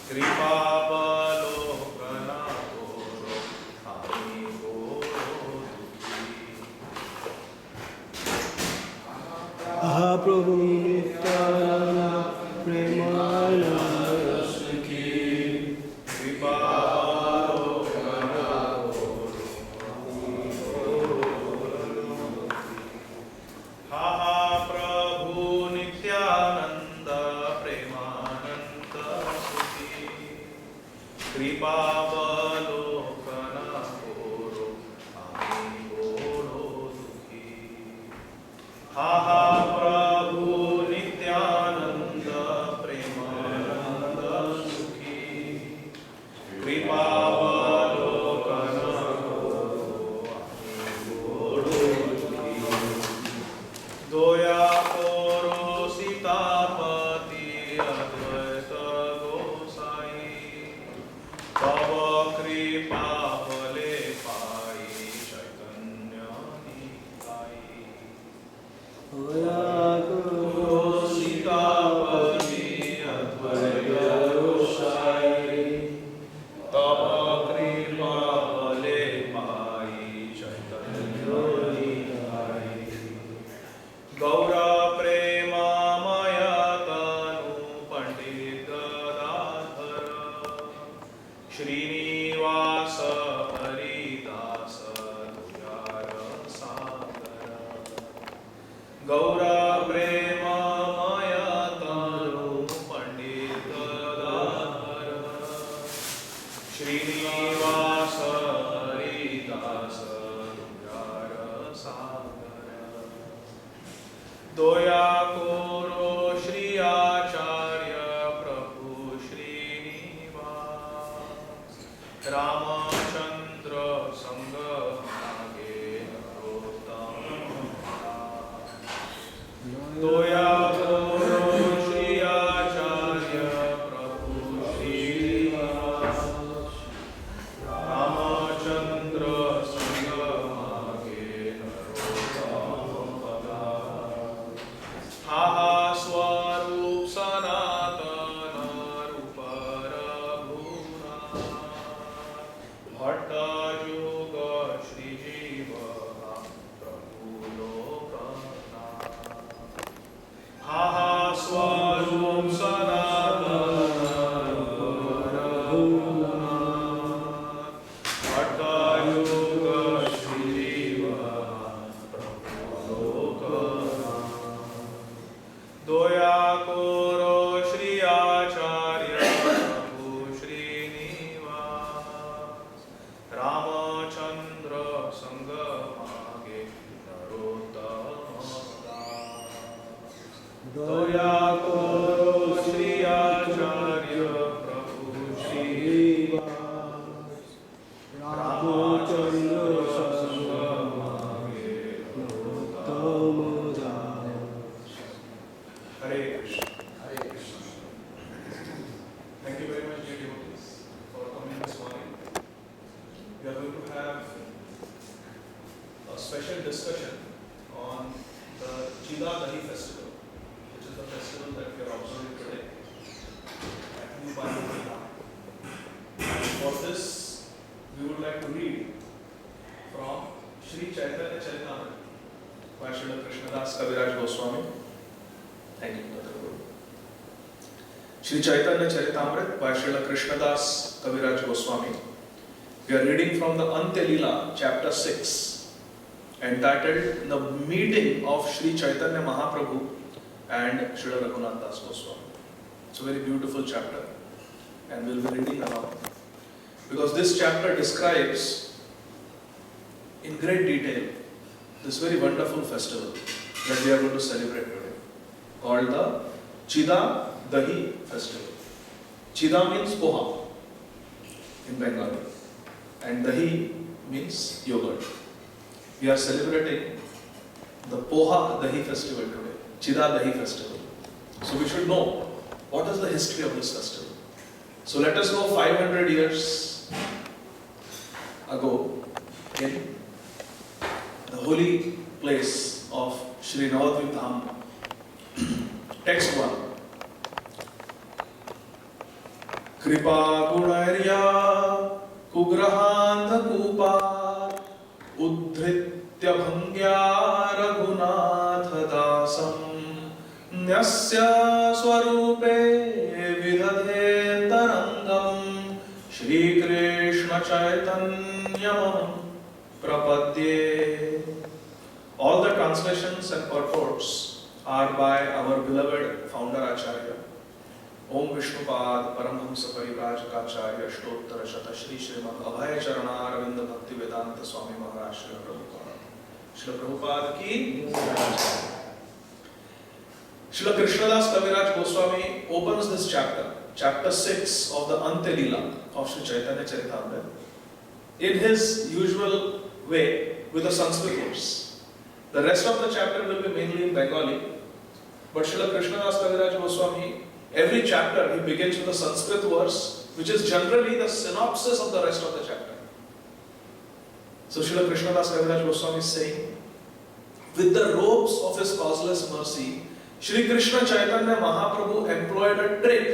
कृपावलोकना करो हामी बड़ो दुखी। प्रभु नित्यानंद प्रेमानंद रस की कृपावलोकना करो हामी बड़ो दुखी। हा हा प्रभु नित्यानंद प्रेमानंद सुखी। कृपावलोकना करो हामी बड़ो दुखी। हा हा प्रभु नित्यानंद प्रेमानंद सुखी। कृपावलोकना करो हामी बड़ो दुखी। दया करो सीतापति अद्वैत गोसाई। तव कृपा फले पाई चैतन्य निताई। दया करो सीतापति अद्वैत गोसाई। तव कृपा फले पाई चैतन्य निताई। गौर प्रेममय तनु पंडित गदाधर। श्रीनिवास हरिदास तुझार सागर। गौर प्रेममय तनु पंडित गदाधर। श्रीनिवास हरिदास तुझार सागर। दया करो श्री आचार्य प्रभु श्रीनिवास। रामचंद्र संग मागे नरोत्तम दास। दया करो श्री आचार्य प्रभु श्रीनिवास। रामचंद्र संग मागे नरोत्तम दास। हा हा स्वरूप सनातन रूप रघुनाथ। भट्ट युग श्री जीव प्रभु लोकनाथ। हा हा स्वरूप सनातन रूप रघुनाथ। भट्ट युग श्री जीव प्रभु लोकनाथ। दया करो श्री आचार्य प्रभु श्रीनिवास। रामचंद्र संग मागे नरोत्तम दास। दया करो श्री आचार्य प्रभु श्रीनिवास। रामचंद्र संग मागे नरोत्तम दास। Hare Krishna. Hare Krishna. Thank you very much, dear devotees, for coming this morning. We are going to have a special discussion on the Chida Dahi festival, which is the festival that we are observing today at New Panihati. For this, we would like to read from Sri Chaitanya Charitamrita by Srila Krishnadas Kaviraj Goswami. Thank you, Dr. Guru. Sri Chaitanya Charitamrita by Srila Krishnadas Kaviraj Goswami. We are reading from the Antya Leela, chapter 6, entitled The Meeting of Sri Chaitanya Mahaprabhu and Srila Raghunath Das Goswami. It's a very beautiful chapter and we'll be reading along. Because this chapter describes in great detail this very wonderful festival that we are going to celebrate today, called the Chida Dahi festival. Chida means poha in Bengali and Dahi means yogurt. We are celebrating the Poha Dahi festival today, Chida Dahi festival. So we should know what is the history of this festival. So let us go 500 years ago in the holy place of Sri Navadvip Dham. Text 1. कृपा गुणर्या कुग्रहान्धकूपा उद्धृत्य भङ्ग्या रघुनाथ दासं न्यस्य स्वरूपे विदधेऽन्तरङ्गं श्रीकृष्ण चैतन्यमहं प्रपद्ये. All the translations and purports are by our beloved founder Acharya. Om Vishnupad Paramhamsa Parivrajakacharya Shtotara Shata Shri Srimad Abhay Charana Aravinda Bhakti Vedanta Swami Maharaj Srila Prabhupada. Srila Prabhupada ki Srila Krishnadas Kaviraj Goswami opens this chapter 6 of the Ante Leela of Sri Chaitanya Charitamrita in his usual way with a Sanskrit verse. The rest of the chapter will be mainly in Bengali, but Srila Krishnadas Kaviraj Goswami, every chapter he begins with a Sanskrit verse, which is generally the synopsis of the rest of the chapter. So Srila Krishnadas Kaviraj Goswami is saying, with the ropes of his causeless mercy, Shri Krishna Chaitanya Mahaprabhu employed a trick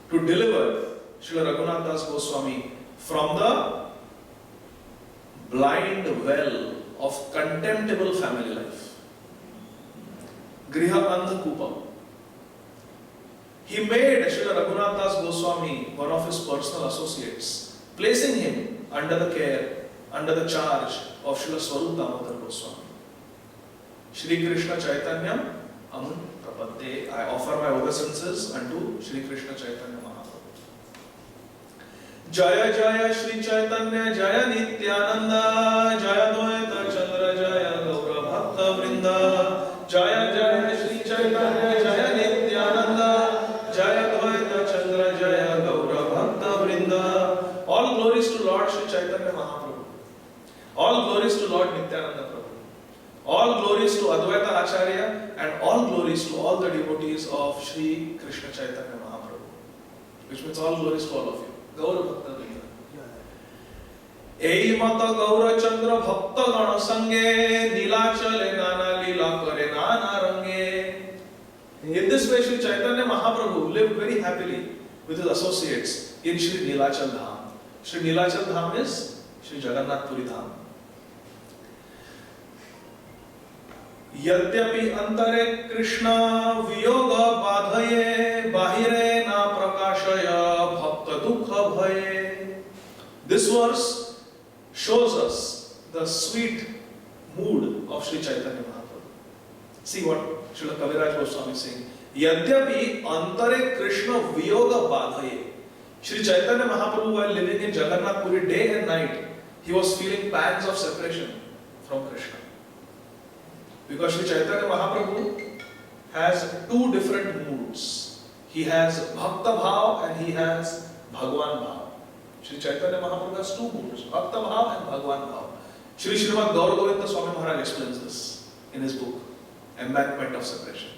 to deliver Srila Raghunath Das Goswami from the blind well of contemptible family life. Griha Andha Kupa. He made Srila Raghunath Das Goswami one of his personal associates, placing him under the care, under the charge of Srila Swarup Damodar Goswami. Shri Krishna Chaitanya Amun Prapadde. I offer my obeisances unto Shri Krishna Chaitanya Mahaprabhu. Jaya Jaya Shri Chaitanya Jaya Nityananda Jaya Dvaita Chandra Jaya Gaura Bhakta Vrinda Jaya Jaya Shri Chaitanya Jaya Nityananda Jaya Dvaita Chandra Jaya Gaura Bhakta Vrinda. All glories to Lord Shri Chaitanya Mahaprabhu. All glories to Lord Nityananda Prabhu. All glories to Advaita Acharya and all glories to all the devotees of Shri Krishna Chaitanya Mahaprabhu. Which means all glories to all of you. Gaura Bhakta Vrinda. Ei mata Gaura Chandra Bhakta Gana Sange Nilachale Nana Lila Kare Nana Range. In this way, Shri Chaitanya Mahaprabhu lived very happily with his associates in Shri Nilachal Dham. Shri Nilachal Dham is Shri Jagannath Puri Dham. यद्यपि अंतरे कृष्ण वियोग बाधये बाहिरे ना प्रकाशय भक्त दुख भये. This verse shows us the sweet mood of Sri Chaitanya Mahaprabhu. See what Srila Kaviraj Goswami is saying. Yadyapi antare Krishna viyoga badhaye. Sri Chaitanya Mahaprabhu, while living in Jagannath Puri day and night, he was feeling pangs of separation from Krishna. Because Sri Chaitanya Mahaprabhu has two different moods. He has Bhakta Bhav and he has Bhagwan Bhav. Sri Chaitanya Mahaprabhu has two moods, Bhakta Bhav and Bhagwan Bhav. Sri Srimad Gaur Govinda Swami Maharaj explains this in his book, Embankment of Separation.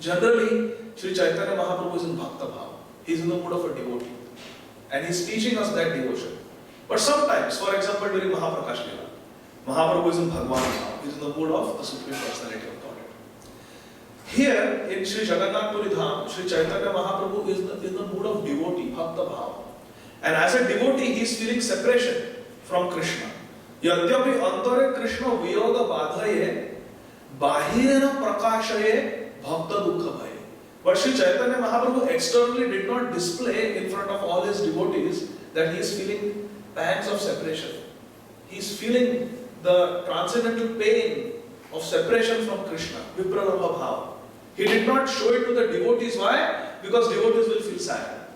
Generally, Sri Chaitanya Mahaprabhu is in Bhakta Bhav. He is in the mood of a devotee. And he is teaching us that devotion. But sometimes, for example, during Mahaprakash Leela, Mahaprabhu is in Bhagwan Bhav. He is in the mood of the Supreme Personality of Godhead. Here in Sri Jagannath Puri Dham, Sri Chaitanya Mahaprabhu is in the mood of devotee, Bhakta Bhav. And as a devotee, he is feeling separation from Krishna. Yadyapi antare Krishna viyoga badhaye bahirena prakashaye bhakta dukkha bhaye. But Sri Chaitanya Mahaprabhu externally did not display in front of all his devotees that he is feeling pangs of separation. He is feeling the transcendental pain of separation from Krishna, Vipralabha Bhav. He did not show it to the devotees. Why? Because devotees will feel sad.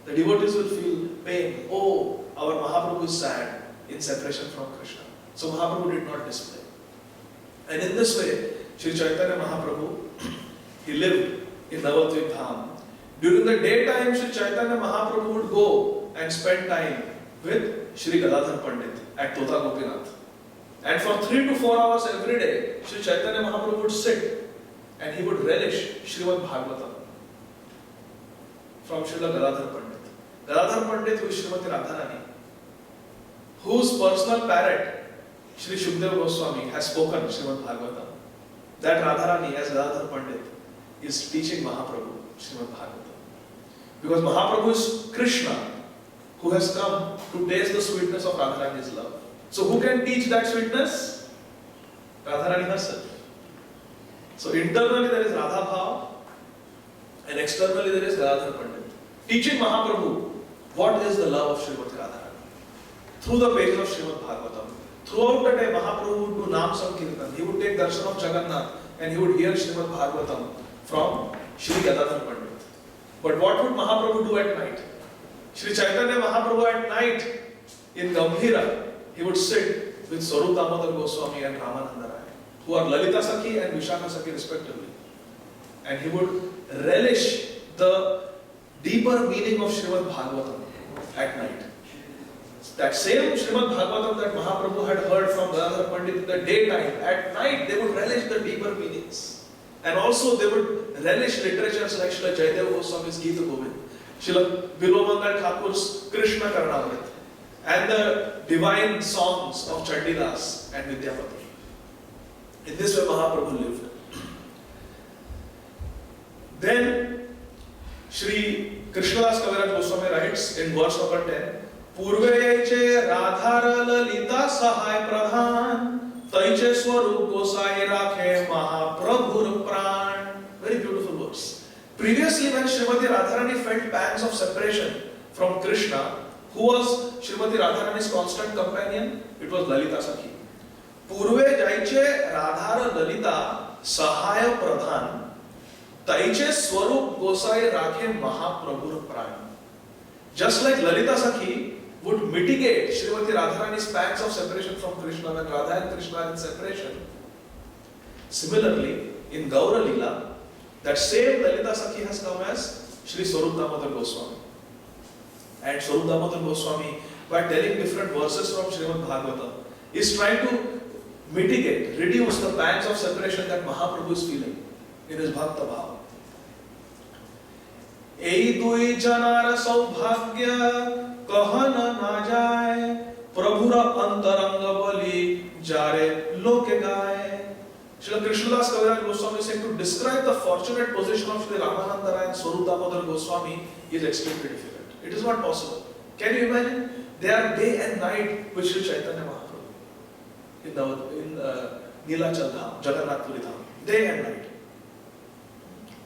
The devotees will feel pain. Oh, our Mahaprabhu is sad in separation from Krishna. So Mahaprabhu did not display. And in this way, Sri Chaitanya Mahaprabhu, he lived in Navadvip Dham. During the daytime, Sri Chaitanya Mahaprabhu would go and spend time with Shri Gadadhar Pandit at Tota Gopinath. And for 3 to 4 hours every day, Sri Chaitanya Mahaprabhu would sit and he would relish Srimad Bhagavatam from Srila Gadadhar Pandit. Gadadhar Pandit, who is Srimati Radharani, whose personal parrot, Shri Shukdev Goswami, has spoken Srimad Bhagavatam. That Radharani, as Gadadhar Pandit, is teaching Mahaprabhu Srimad Bhagavatam. Because Mahaprabhu is Krishna, who has come to taste the sweetness of Radharani's love. So who can teach that sweetness? Radharani herself. So internally there is Radha Bhav, and externally there is Gadadhar Pandit. Teaching Mahaprabhu what is the love of Srimati Radharani. Through the pages of Srimad Bhagavatam. Throughout the day Mahaprabhu would do Nam Sankirtan. He would take darshan of Jagannath and he would hear Srimad Bhagavatam from Shri Gadadhar Pandit. But what would Mahaprabhu do at night? Shri Chaitanya Mahaprabhu at night in Gambhira, he would sit with Swarup Damodar Goswami and Ramananda Rai, who are Lalita Sakhi and Vishakha Sakhi respectively. And he would relish the deeper meaning of Srimad Bhagavatam at night. That same Srimad Bhagavatam that Mahaprabhu had heard from Gadadhar Pandit in the daytime, at night they would relish the deeper meanings. And also they would relish literatures like Srila Jayadeva Goswami's Gita Govind, Srila Bilomangal Thakur's Krishna Karnamrit, and the divine songs of Chandidas and Vidyapati. In this way Mahaprabhu lived. Then Shri Krishnadas Kaviraj Goswami writes in verse number 10, Purve yaiche Radhara Lalita Sahai Pradhan Taiche Swarup Gosai Rakhe Mahaprabhur Pran. Very beautiful verse. Previously when Srimati Radharani felt pangs of separation from Krishna, who was Srimati Radharani's constant companion? It was Lalita Sakhi. Purve jaiche Radhara Lalita Sahaya Pradhan Taiche Swarup Gosai Rakhe Mahaprabhur Pran. Just like Lalita Sakhi would mitigate Srimati Radharani's pangs of separation from Krishna when Radha and Krishna are in separation. Similarly, in Gaura Leela, that same Lalita Sakhi has come as Shri Swarup Damodar Goswami. And Swarup Damodar Goswami, by telling different verses from Srimad Bhagavatam, is trying to mitigate, reduce the pangs of separation that Mahaprabhu is feeling in his Bhakta Bhava. Ei dui janar saubhagya कहन ना जाए प्रभुरा अंतरंग बलि जारे लोके गाए. Srila Krishnadas Kaviraj Goswami said to describe the fortunate position of Sri Ramananda Rai and Swarup Damodar Goswami is extremely difficult. It is not possible. Can you imagine? They are day and night with Sri Chaitanya Mahaprabhu in Neelachal Dham, Jagannath Puri Dham. Day and night.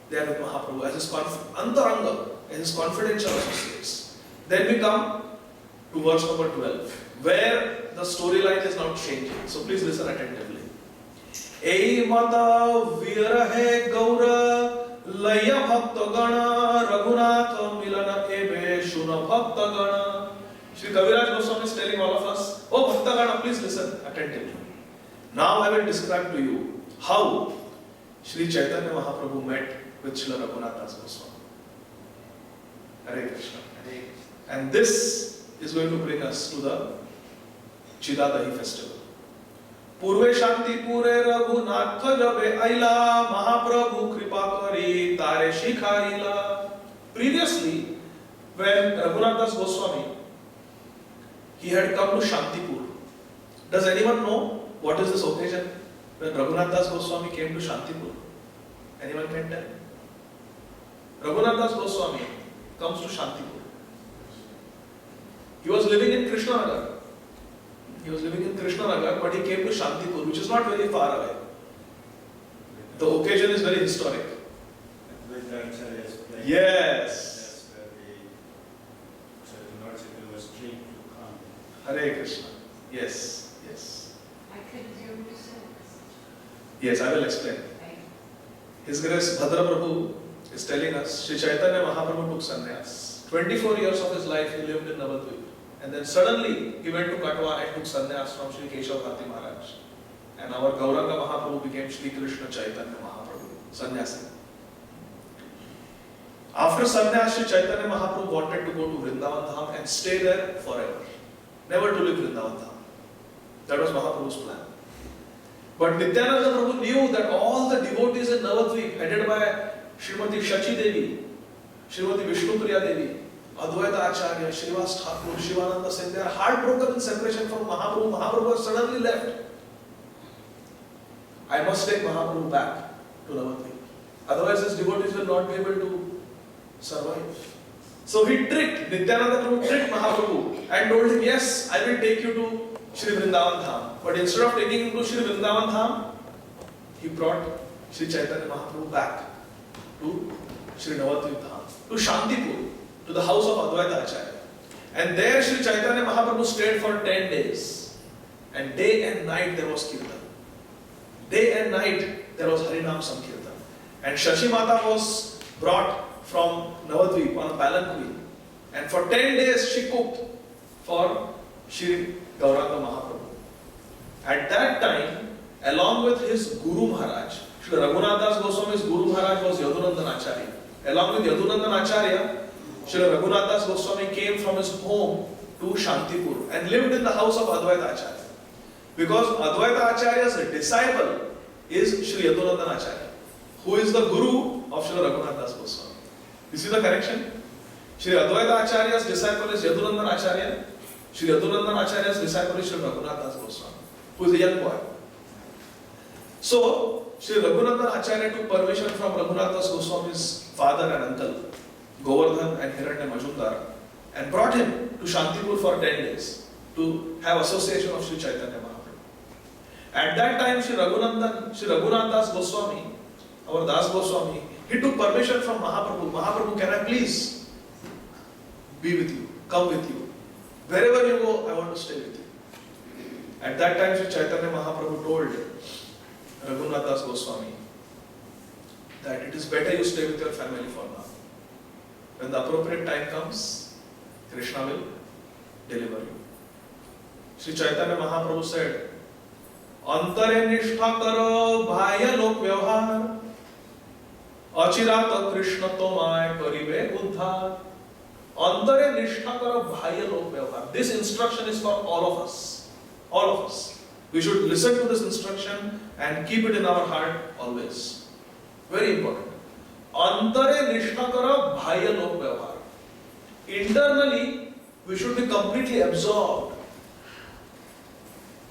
They are with Mahaprabhu as his antaranga, as his confidential associates. Then we come to verse number 12, where the storyline is now changing. So please listen attentively. Ei mata virahe gaura laya bhakta gana raghunatha milana ebe shuna bhakta gana. Shri Kaviraj Goswami is telling all of us, oh bhakta gana, please listen attentively. Now I will describe to you how Shri Chaitanya Mahaprabhu met with Srila Raghunath Das Goswami. Hare Krishna. And this is going to bring us to the Chidadahi festival. Purve Shanti Pure Raghunath Jabe Aila Mahaprabhu Kripa Kari Tare Shikharila. Previously, when Raghunath Das Goswami, he had come to Shantipur. Does anyone know what is this occasion when Raghunath Das Goswami came to Shantipur? Anyone can tell? Raghunath Das Goswami comes to Shantipur. He was living in Krishnanagar. But he came to Shantipur, which is not very far away. The occasion is very historic. Yes. That's where the Lord said it was dream to come. Hare Krishna. Yes. I couldn't hear what you said. Yes, I will explain. His Grace Bhadra Prabhu is telling us, Sri Chaitanya Mahaprabhu took sannyas. 24 years of his life he lived in Navadvip. And then suddenly he went to Katwa and took sannyas from Sri Keshav Bharati Maharaj. And our Gauranga Mahaprabhu became Sri Krishna Chaitanya Mahaprabhu, sannyasi. After sannyas, Sri Chaitanya Mahaprabhu wanted to go to Vrindavan Dham and stay there forever. Never to leave Vrindavan Dham. That was Mahaprabhu's plan. But Nityananda Prabhu knew that all the devotees in Navadvip, headed by Srimati Shachi Devi, Srimati Vishnupriya Devi, Advaita Acharya, Srivas Thakur, Shivananda Sen, they are heartbroken in separation from Mahaprabhu. Mahaprabhu has suddenly left. I must take Mahaprabhu back to Navadvip. Otherwise his devotees will not be able to survive. So he tricked, Nityananda Prabhu tricked Mahaprabhu and told him, yes, I will take you to Shri Vrindavan Dham. But instead of taking him to Shri Vrindavan Dham, he brought Shri Chaitanya Mahaprabhu back to Shri Navadvip Dham, to Shantipur, to the house of Advaita Acharya. And there Shri Chaitanya Mahaprabhu stayed for 10 days. And day and night there was Kirtan. Day and night there was Harinam Sankirtan. And Shashi Mata was brought from Navadvip on a palanquin. And for 10 days she cooked for Shri Gauranga Mahaprabhu. At that time, along with his Guru Maharaj, Shri Raghunath Das Goswami's Guru Maharaj was Yadunandan Acharya. Along with Yadunandan Acharya, Shri Raghunath Das Goswami came from his home to Shantipur and lived in the house of Advaita Acharya. Because Advaita Acharya's disciple is Shri Yadunandan Acharya, who is the Guru of Shri Raghunath Das Goswami. You see the correction? Shri Advaita Acharya's disciple is Yadunandan Acharya. Shri Yadunandan Acharya's disciple is Shri Raghunath Das Goswami, who is a young boy. So, Shri Raghunandan Acharya took permission from Raghunath Das Goswami's father and uncle, Govardhan and Hiranya Majumdar, and brought him to Shantipur for 10 days to have association of Shri Chaitanya Mahaprabhu. At that time, Shri Raghunath Das Goswami, our Das Goswami, he took permission from Mahaprabhu. Mahaprabhu, can I please be with you, come with you? Wherever you go, I want to stay with you. At that time, Shri Chaitanya Mahaprabhu told Raghunath Das Goswami that it is better you stay with your family for now. When the appropriate time comes, Krishna will deliver you. Shri Chaitanya Mahaprabhu said, Antare nishtha karo bhaya lok vyavhar achirata Krishna tomay karibe uddhar. Antare nishtha karo bhaya lok vyavhar. This instruction is for all of us. All of us. We should listen to this instruction and keep it in our heart always. Very important. Antare nishtha karo bhaya lok vyavhar. Internally, we should be completely absorbed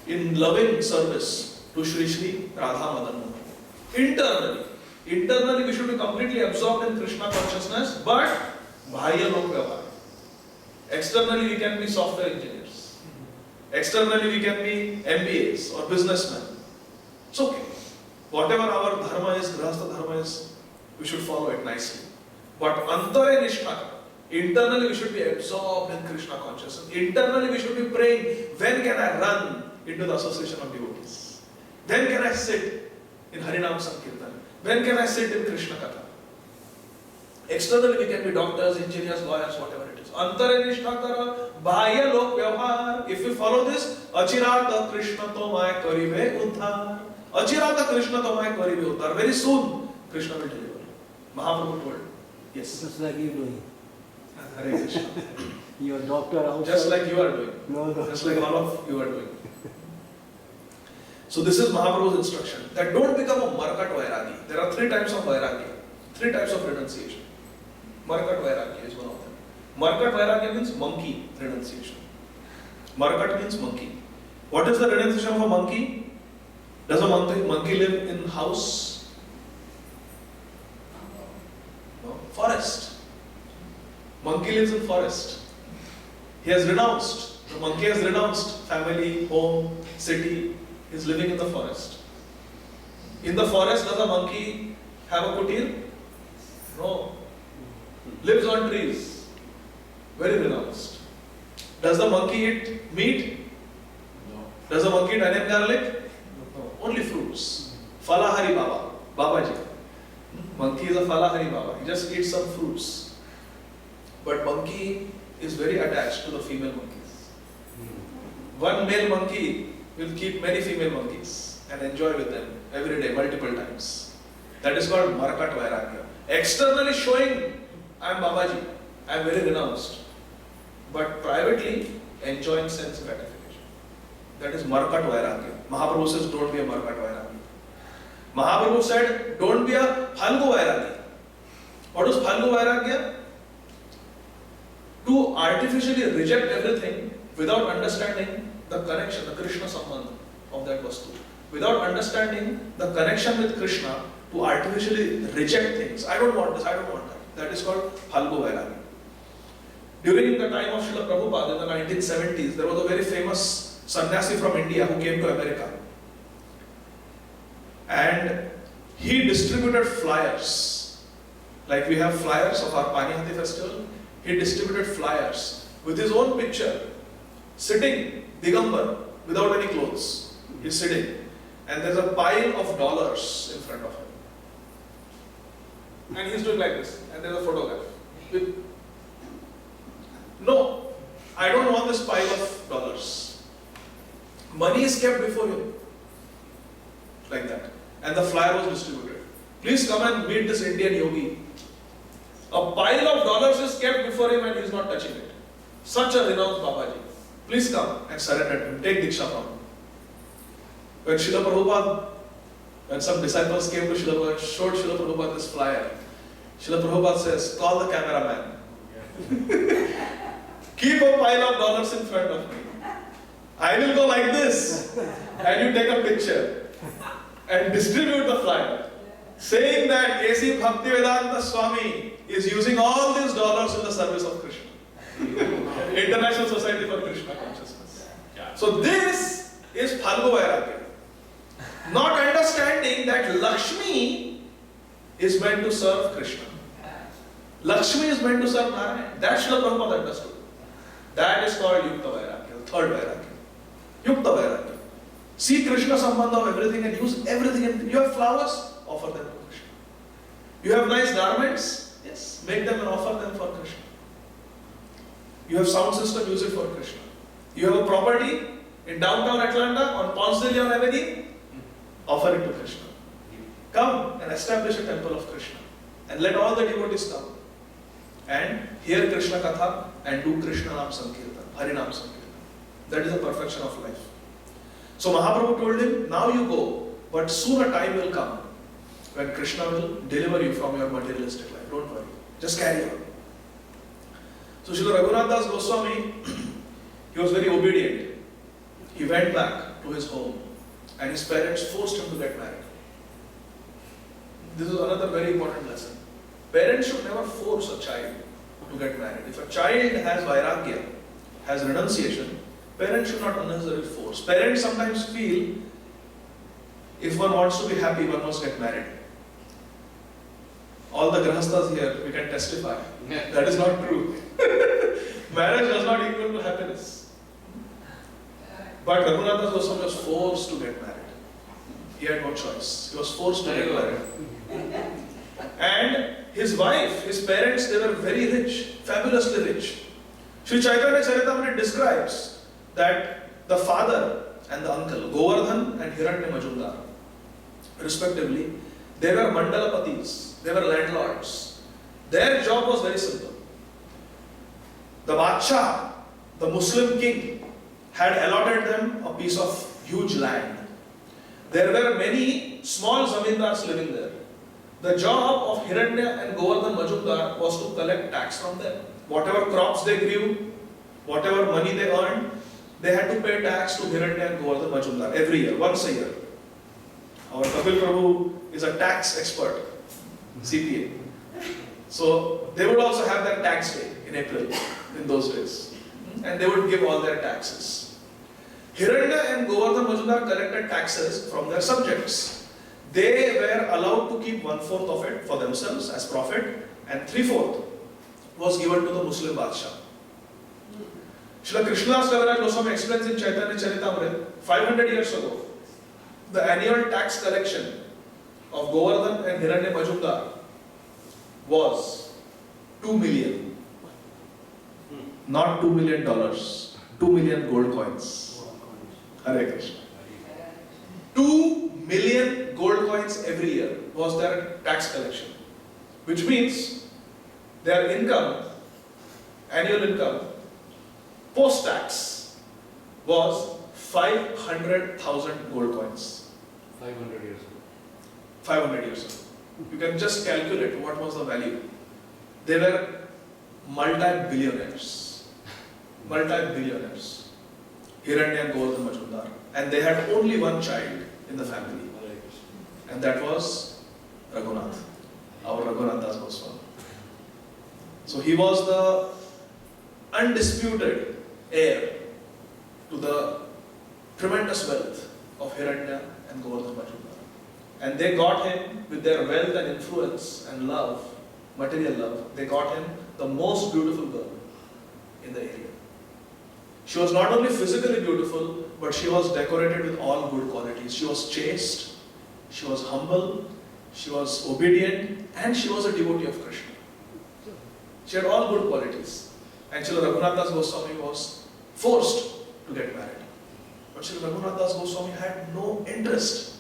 in loving service to Shri Shri Radha Madan Mohan. Internally we should be completely absorbed in Krishna consciousness, but bhaya lok vyavhar. Externally we can be software engineers. Externally we can be MBAs or businessmen. It's okay. Whatever our dharma is, grahastha dharma is, we should follow it nicely. But antare nishtha, internally we should be absorbed in Krishna consciousness. Internally we should be praying, when can I run into the association of devotees? When can I sit in Harinam Sankirtan? When can I sit in Krishna Katha? Externally we can be doctors, engineers, lawyers, whatever it is. Antare nishtha kara bhaya lok vyavhar. If we follow this, achirata Krishna tomay karibe uddhar. Achirata Krishna tomay karibe uddhar. Very soon Krishna will deliver. Mahaprabhu told. Yes. Just like you doing. Hare Krishna. Your doctor outside. Just like you are doing. No. Just like all of you are doing. So this is Mahaprabhu's instruction, that don't become a Markat Vairagi. There are 3 types of Vairagya, 3 types of renunciation. Markat Vairagya is one of them. Markat Vairagya means monkey renunciation. Markat means monkey. What is the renunciation of a monkey? Does a monkey live in house? No. Forest. Monkey lives in forest. He has renounced. The monkey has renounced family, home, city. He is living in the forest. In the forest, does a monkey have a kutir? No. Lives on trees. Very renounced. Does the monkey eat meat? No. Does the monkey eat onion garlic? No. Only fruits. Falahari Baba. Babaji. Monkey is a Falahari Baba. He just eats some fruits. But monkey is very attached to the female monkeys. One male monkey will keep many female monkeys and enjoy with them every day, multiple times. That is called Markat Vairagya. Externally showing, I am Babaji, I am very renounced. But privately enjoying sense gratification. That is Markat Vairagya. Mahaprabhu says, don't be a Markat Vairagya. Mahaprabhu said, don't be a Phalgu Vairagya. What is Phalgu Vairagya? To artificially reject everything without understanding the connection, the Krishna Sambandha of that vastu. Without understanding the connection with Krishna, to artificially reject things. I don't want this, I don't want that. That is called Phalgu Vairagya. During the time of Srila Prabhupada in the 1970s, there was a very famous sannyasi from India who came to America. And he distributed flyers. Like we have flyers of our Panihati festival. He distributed flyers with his own picture, sitting, Digambar, without any clothes. He's sitting. And there's a pile of dollars in front of him. And he's doing like this. And there's a photograph. No, I don't want this pile of dollars. Money is kept before him. Like that. And the flyer was distributed. Please come and meet this Indian yogi. A pile of dollars is kept before him and he is not touching it. Such a renowned Babaji. Please come and surrender to him. Take Diksha from him. When Srila Prabhupada, when some disciples came to Srila Prabhupada, showed Srila Prabhupada this flyer, Srila Prabhupada says, call the cameraman. Keep a pile of dollars in front of me. I will go like this. And you take a picture. And distribute the flyer. Saying that A.C. Bhaktivedanta Swami is using all these dollars in the service of Krishna. International Society for Krishna Consciousness. So this is Phalgu Vairagya. Not understanding that Lakshmi is meant to serve Krishna. Lakshmi is meant to serve Narayan. That Srila Prabhupada understood. That is called Yukta Vairagya, third Vairagya. Yukta Vairagya. See Krishna Sambandha of everything and use everything. You have flowers, offer them to Krishna. You have nice garments, yes, make them and offer them for Krishna. You have sound system, use it for Krishna. You have a property in downtown Atlanta on Ponce de Leon Avenue, offer it to Krishna. Come and establish a temple of Krishna and let all the devotees come and hear Krishna Katha and do Krishna Nam Sankirtan, Harinam Sankirtan. That is the perfection of life. So Mahaprabhu told him, now you go, but soon a time will come when Krishna will deliver you from your materialistic life. Don't worry. Just carry on. So Srila Raghunath Das Goswami, he was very obedient. He went back to his home and his parents forced him to get married. This is another very important lesson. Parents should never force a child to get married. If a child has vairagya, has renunciation, parents should not unnecessarily force. Parents sometimes feel if one wants to be happy, one must get married. All the grahasthas here, we can testify. That is not true. Marriage does not equal to happiness. But Raghunath Das Goswami was forced to get married. He had no choice. He was forced to get married. And his wife, his parents, they were very rich, fabulously rich. Sri Chaitanya Charitamrita describes that the father and the uncle, Govardhan and Hiranya Majumdar, respectively, they were mandalapatis, they were landlords. Their job was very simple. The Badshah, the Muslim king, had allotted them a piece of huge land. There were many small zamindars living there. The job of Hiranya and Govardhan Majumdar was to collect tax from them. Whatever crops they grew, whatever money they earned, they had to pay tax to Hiranya and Govardhan Majumdar every year, once a year. Our Kapil Prabhu is a tax expert, CPA. So they would also have their tax day in April in those days. And they would give all their taxes. Hiranya and Govardhan Majumdar collected taxes from their subjects. They were allowed to keep 1/4 of it for themselves as profit, and 3/4 was given to the Muslim Badshah. Srila Krishnadas Kaviraj Goswami explains in Chaitanya Charitamrita, 500 years ago, the annual tax collection of Govardhan and Hiranya Majumdar was 2 million. Not $2 million, 2 million gold coins. Hare Krishna. 2 million gold coins every year was their tax collection. Which means their income, annual income, post-tax was 500,000 gold coins. 500 years ago. 500 years ago. You can just calculate what was the value. They were multi-billionaires. Multi-billionaires. Hiranya and Govardhan Majumdar. And they had only one child in the family. And that was Raghunath, our Raghunath Das Goswami. So he was the undisputed heir to the tremendous wealth of Hiranya and Govardhan Majumdar. And they got him with their wealth and influence and love, material love, they got him the most beautiful girl in the area. She was not only physically beautiful, but she was decorated with all good qualities. She was chaste, she was humble, she was obedient, and she was a devotee of Krishna. She had all good qualities. And Srila Raghunath Das Goswami was forced to get married. But Srila Raghunath Das Goswami had no interest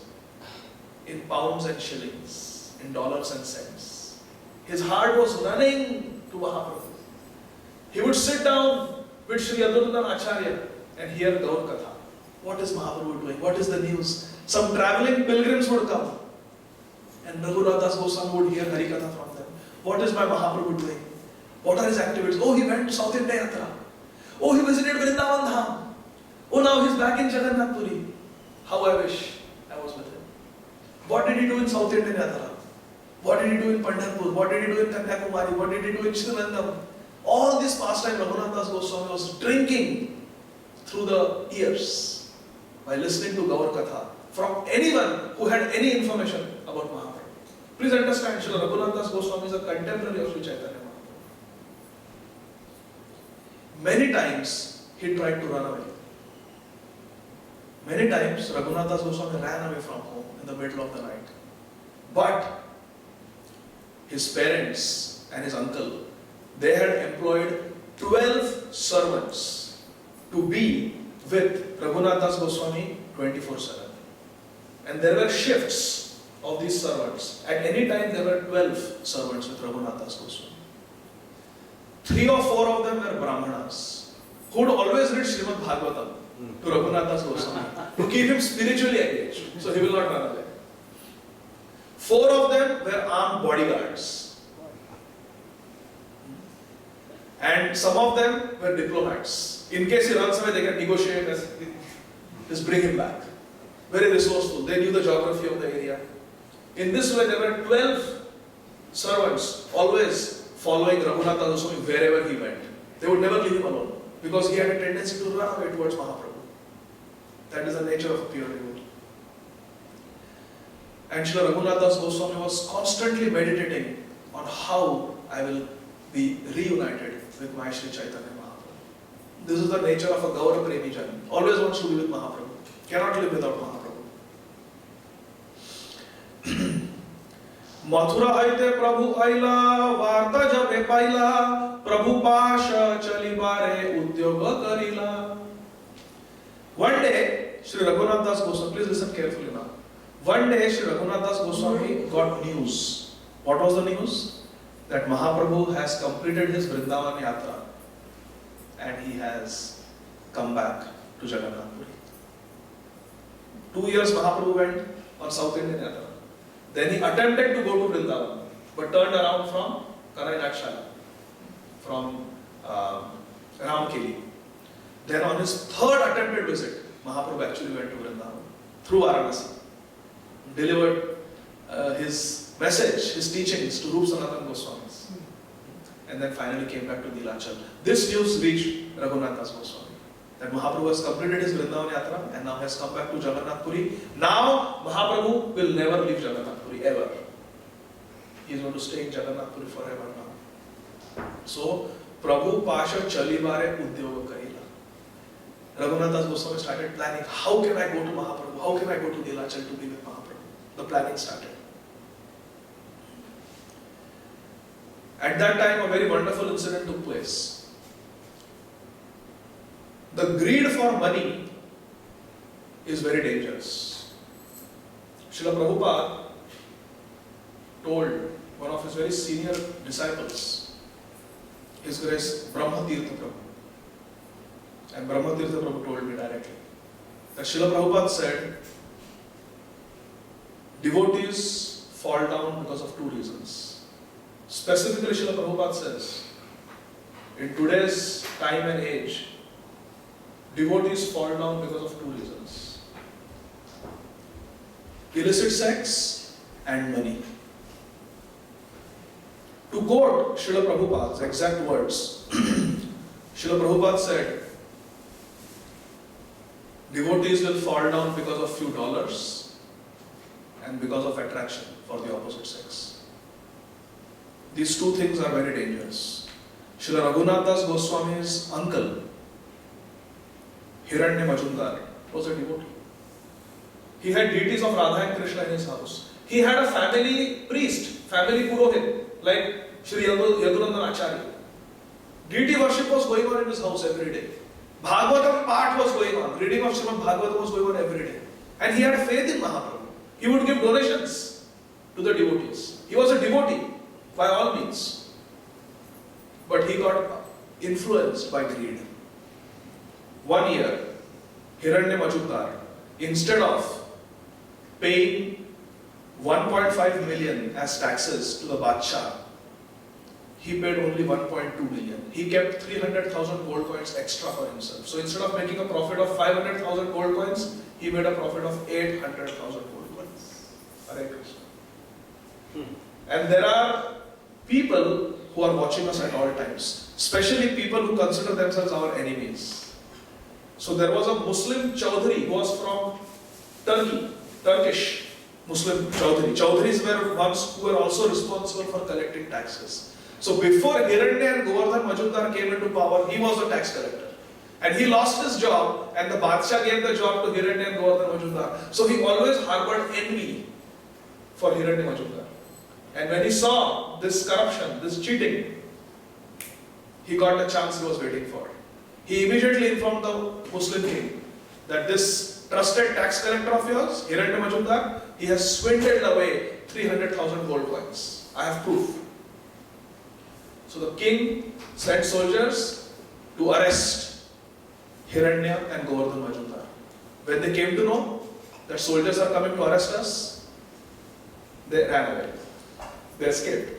in pounds and shillings, in dollars and cents. His heart was running to Mahaprabhu. He would sit down with Sri Adunandan Acharya and hear Gaur Katha. What is Mahaprabhu doing? What is the news? Some traveling pilgrims would come. And Raghunath Das Goswami would hear Hari Katha from them. What is my Mahaprabhu doing? What are his activities? Oh, he went to South India Yatra. Oh, he visited Vrindavan Dham. Oh, now he's back in Jagannath Puri. How I wish I was with him. What did he do in South Indian Yatra? What did he do in Pandharpur? What did he do in Kanyakumari? What did he do in Srirandam? All this pastime Raghunath Das Goswami was drinking through the ears by listening to Gaur Katha from anyone who had any information about Mahaprabhu. Please understand, Srila Raghunath Das Goswami is a contemporary of Sri Chaitanya Mahaprabhu. Many times he tried to run away. Many times Raghunath Das Goswami ran away from home in the middle of the night. But his parents and his uncle, they had employed 12 servants to be with Raghunath Das Goswami 24/7. And there were shifts of these servants. At any time there were 12 servants with Raghunath Das Goswami. 3 or 4 of them were Brahmanas, who would always read Srimad Bhagavatam to Raghunath Das Goswami to keep him spiritually engaged, so he will not run away. 4 of them were armed bodyguards. And some of them were diplomats. In case he runs away, they can negotiate and just bring him back. Very resourceful. They knew the geography of the area. In this way, there were 12 servants always following Raghunath Das Goswami wherever he went. They would never leave him alone because he had a tendency to run away towards Mahaprabhu. That is the nature of a pure devotee. And Srila Raghunath Das Goswami was constantly meditating on how I will be reunited with my Sri Chaitanya Mahaprabhu. This is the nature of a Gaura Premi Jan. Always wants to be with Mahaprabhu. Cannot live without Mahaprabhu. Mathura aite Prabhu aila, varta jabe paila, Prabhu pasha chalibare udyoga karila. One day, Sri Raghunath Das Goswami, please listen carefully now. One day, Sri Raghunath Das Goswami got news. What was the news? That Mahaprabhu has completed his Vrindavan Yatra and he has come back to Jagannath Puri. 2 years Mahaprabhu went on South Indian Yatra. Then he attempted to go to Vrindavan, but turned around from Kanainatchala, from Ramkeli. Then on his 3rd attempted visit, Mahaprabhu actually went to Vrindavan through Varanasi. Delivered his message, his teachings to Rup Sanatana Goswamis. And then finally came back to Nilachal. This news reached Raghunath Das Goswami that Mahaprabhu has completed his Vrindavan Yatra and now has come back to Jagannath Puri. Now Mahaprabhu will never leave Jagannath Puri ever. He is going to stay in Jagannath Puri forever now. So, Prabhu Pasha Chalibare Udyoga Karila. Raghunath Das Goswami started planning, how can I go to Mahaprabhu? How can I go to Nilachal to be with Mahaprabhu? The planning started. At that time, a very wonderful incident took place. The greed for money is very dangerous. Srila Prabhupada told one of his very senior disciples, His Grace Brahma Tirtha Prabhu. And Brahma Tirtha Prabhu told me directly that Srila Prabhupada said, devotees fall down because of 2 reasons. Specifically, Srila Prabhupada says, in today's time and age, devotees fall down because of 2 reasons. Illicit sex and money. To quote Srila Prabhupada's exact words, Srila Prabhupada said, devotees will fall down because of few dollars and because of attraction for the opposite sex. These two things are very dangerous. Srila Raghunath Das Goswami's uncle, Hiranya Majumdar, was a devotee. He had deities of Radha and Krishna in his house. He had a family priest, family purohit, like Sri Yadunandan Acharya. Deity worship was going on in his house every day. Bhagavatam part was going on. Reading of Srimad Bhagavatam was going on every day. And he had faith in Mahaprabhu. He would give donations to the devotees. He was a devotee by all means. But he got influenced by greed. One year, Hiranya Majumdar, instead of paying 1.5 million as taxes to the Badshah, he paid only 1.2 million. He kept 300,000 gold coins extra for himself. So instead of making a profit of 500,000 gold coins, he made a profit of 800,000 gold coins. Hare Krishna. And there are people who are watching us at all times, especially people who consider themselves our enemies. So there was a Muslim Chaudhary who was from Turkey, Turkish Muslim Chaudhary. Chaudharys were ones who were also responsible for collecting taxes. So before Hiranya and Govardhan Majumdar came into power, he was a tax collector. And he lost his job, and the Badshah gave the job to Hiranya and Govardhan Majumdar. So he always harbored envy for Hiranya Majumdar. And when he saw this corruption, this cheating, he got the chance he was waiting for. He immediately informed the Muslim king that this trusted tax collector of yours, Hiranya Majumdar, he has swindled away 300,000 gold coins. I have proof. So the king sent soldiers to arrest Hiranya and Govardhan Majumdar. When they came to know that soldiers are coming to arrest us, they ran away. They escaped.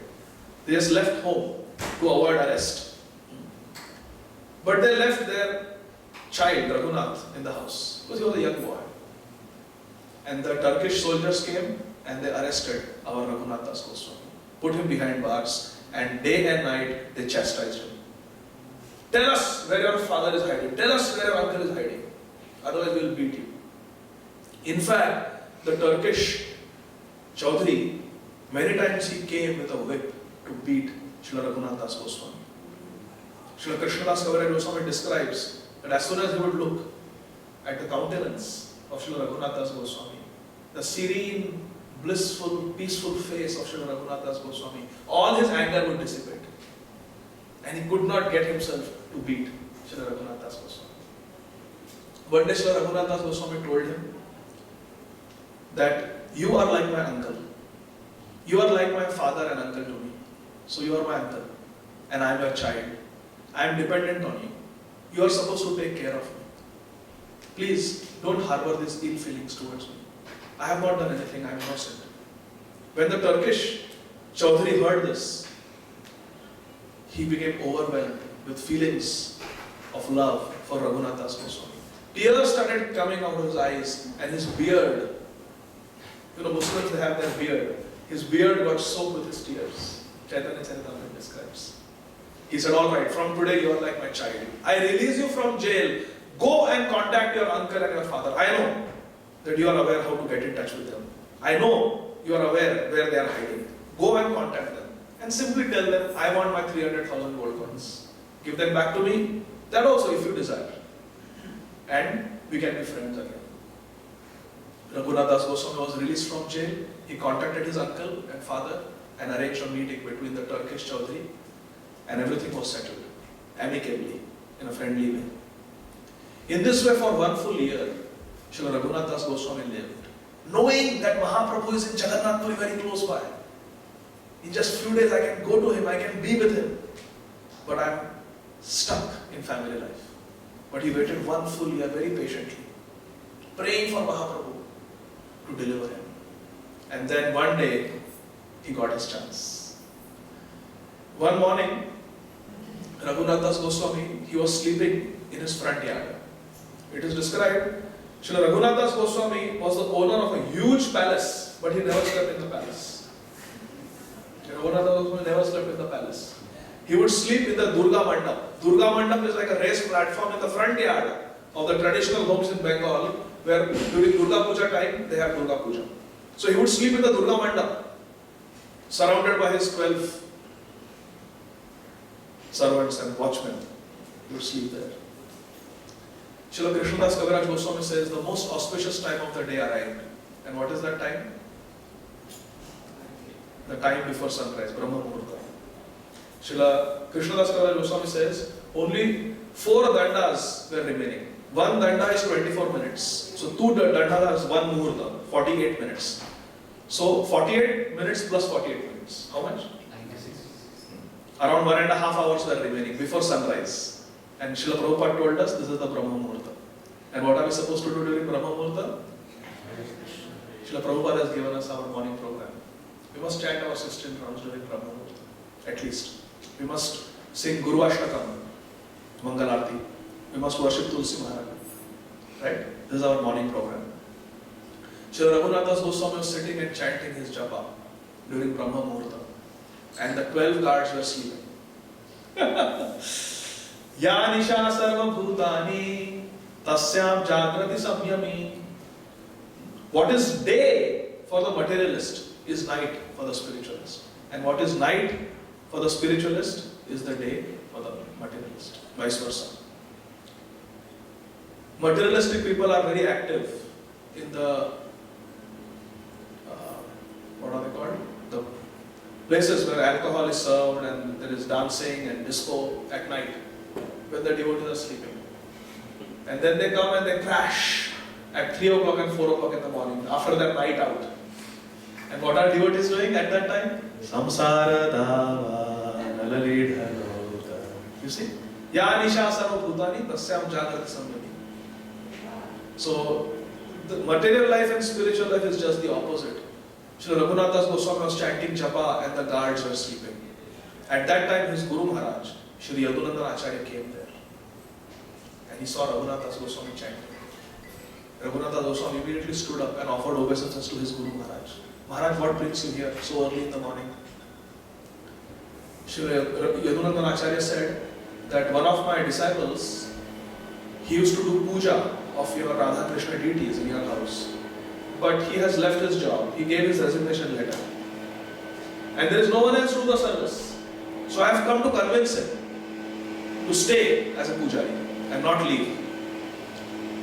They just left home to avoid arrest. But they left their child, Raghunath, in the house because he was a young boy. And the Turkish soldiers came and they arrested our Raghunath Das Goswami, put him behind bars, and day and night they chastised him. Tell us where your father is hiding. Tell us where your uncle is hiding. Otherwise we will beat you. In fact, the Turkish Chaudhary, many times he came with a whip to beat Srila Raghunath Das Goswami. Srila Krishnadas Kaviraj Goswami describes that as soon as he would look at the countenance of Srila Raghunath Das Goswami, the serene, blissful, peaceful face of Srila Raghunath Das Goswami, all his anger would dissipate. And he could not get himself to beat Srila Raghunath Das Goswami. One day Srila Raghunath Das Goswami told him that you are like my uncle. You are like my father and uncle to me. So you are my uncle and I am your child. I am dependent on you. You are supposed to take care of me. Please don't harbor these ill feelings towards me. I have not done anything, I am innocent. When the Turkish Chaudhary heard this, he became overwhelmed with feelings of love for Raghunath Das Goswami. Tears started coming out of his eyes and his beard, Muslims they have their beard, his beard got soaked with his tears. Chaitanya Charitamrita describes. He said, all right, from today you are like my child. I release you from jail. Go and contact your uncle and your father. I know that you are aware how to get in touch with them. I know you are aware where they are hiding. Go and contact them and simply tell them, I want my 300,000 gold coins. Give them back to me. That also if you desire. And we can be friends again. Raghunath Das Goswami was released from jail. He contacted his uncle and father and arranged a meeting between the Turkish Chaudhary, and everything was settled amicably in a friendly way. In this way, for 1 full year, Srila Raghunath Das Goswami lived, knowing that Mahaprabhu is in Jagannath Puri very close by. In just few days I can go to him, I can be with him. But I am stuck in family life. But he waited 1 full year very patiently, praying for Mahaprabhu to deliver him. And then one day, he got his chance. One morning, Raghunath Das Goswami, he was sleeping in his front yard. It is described, Srila Raghunath Das Goswami was the owner of a huge palace, but he never slept in the palace. Raghunath Das Goswami never slept in the palace. He would sleep in the Durga Mandap. Durga Mandap is like a raised platform in the front yard of the traditional homes in Bengal, where during Durga Puja time, they have Durga Puja. So he would sleep in the Durga Mandap, surrounded by his 12 servants and watchmen. He would sleep there. Srila Krishnadas Kaviraj Goswami says the most auspicious time of the day arrived. And what is that time? The time before sunrise, Brahma Muhurta. Srila Krishnadas Kaviraj Goswami says only 4 dandas were remaining. One danda is 24 minutes. So 2 dandas is 1 muhurta, 48 minutes. So 48 minutes plus 48 minutes. How much? 96. Around 1.5 hours were remaining before sunrise. And Srila Prabhupada told us this is the Brahma Muhurta. And what are we supposed to do during Brahma Muhurta? Srila Prabhupada has given us our morning program. We must chant our 16 rounds during Brahma Muhurta, at least. We must sing Guru Ashtakam, Mangalarti. We must worship Tulsi Maharaj. Right? This is our morning program. Srila Raghunathas Goswami was sitting and chanting his japa during Brahma Muhurta. And the 12 guards were sleeping. Ya Nisha Sarva Bhutani Tasyam Jagrati Samyami. What is day for the materialist is night for the spiritualist. And what is night for the spiritualist is the day for the materialist. Vice versa. Materialistic people are very active in the, what are they called? The places where alcohol is served and there is dancing and disco at night when the devotees are sleeping. And then they come and they crash at 3 o'clock and 4 o'clock in the morning after their night out. And what are devotees doing at that time? Samsara dava nalalidhalota. You see? Ya nisha sarva bhutani tasyam jagrati samyami. So, the material life and spiritual life is just the opposite. Srila Raghunathas Goswami was chanting japa and the guards were sleeping. At that time, his Guru Maharaj, Shri Yadunandan Acharya, came there. And he saw Raghunathas Goswami chanting. Raghunathas Goswami immediately stood up and offered obeisances to his Guru Maharaj. Maharaj, what brings you here so early in the morning? Shri Yadunandan Acharya said that one of my disciples, he used to do puja of your Radha Krishna deities in your house. But he has left his job. He gave his resignation letter. And there is no one else to do the service. So I have come to convince him to stay as a pujari and not leave.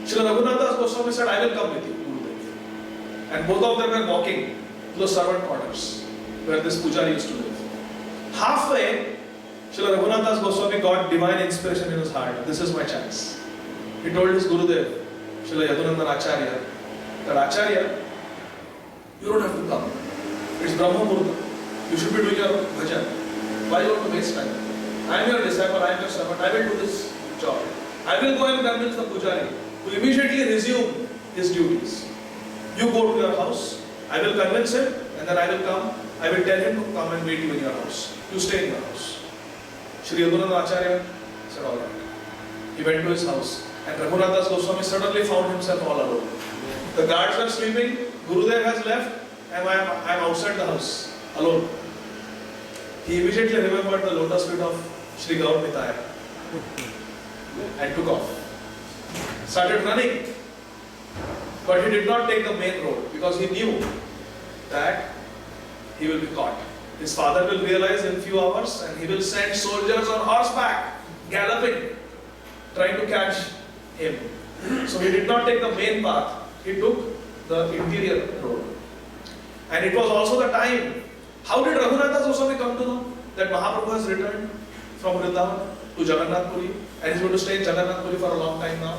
Srila Raghunathas Goswami said, I will come with you, Gurudev. And both of them were walking to the servant quarters where this pujari used to live. Halfway, Srila Raghunathas Goswami got divine inspiration in his heart. This is my chance. He told his Gurudev, Srila Yadunandan Acharya, that Acharya, you don't have to come. It's Brahma Muhurta. You should be doing your bhajan. Why you want to waste time? I am your disciple, I am your servant, I will do this job. I will go and convince the pujari to immediately resume his duties. You go to your house, I will convince him, and then I will come, I will tell him to come and meet you in your house. You stay in your house. Shri Yadunandan Acharya said, all right. He went to his house, and Raghunathas Goswami suddenly found himself all alone. The guards were sleeping, Gurudev has left, and I am outside the house, alone. He immediately remembered the lotus feet of Sri Gaur Nitaya and took off. Started running. But he did not take the main road because he knew that he will be caught. His father will realize in a few hours and he will send soldiers on horseback, galloping, trying to catch him. So he did not take the main path. He took the interior road. And it was also the time. How did Raghunathas Goswami come to know that Mahaprabhu has returned from Vrindavan to Jagannath Puri and he is going to stay in Jagannath Puri for a long time now?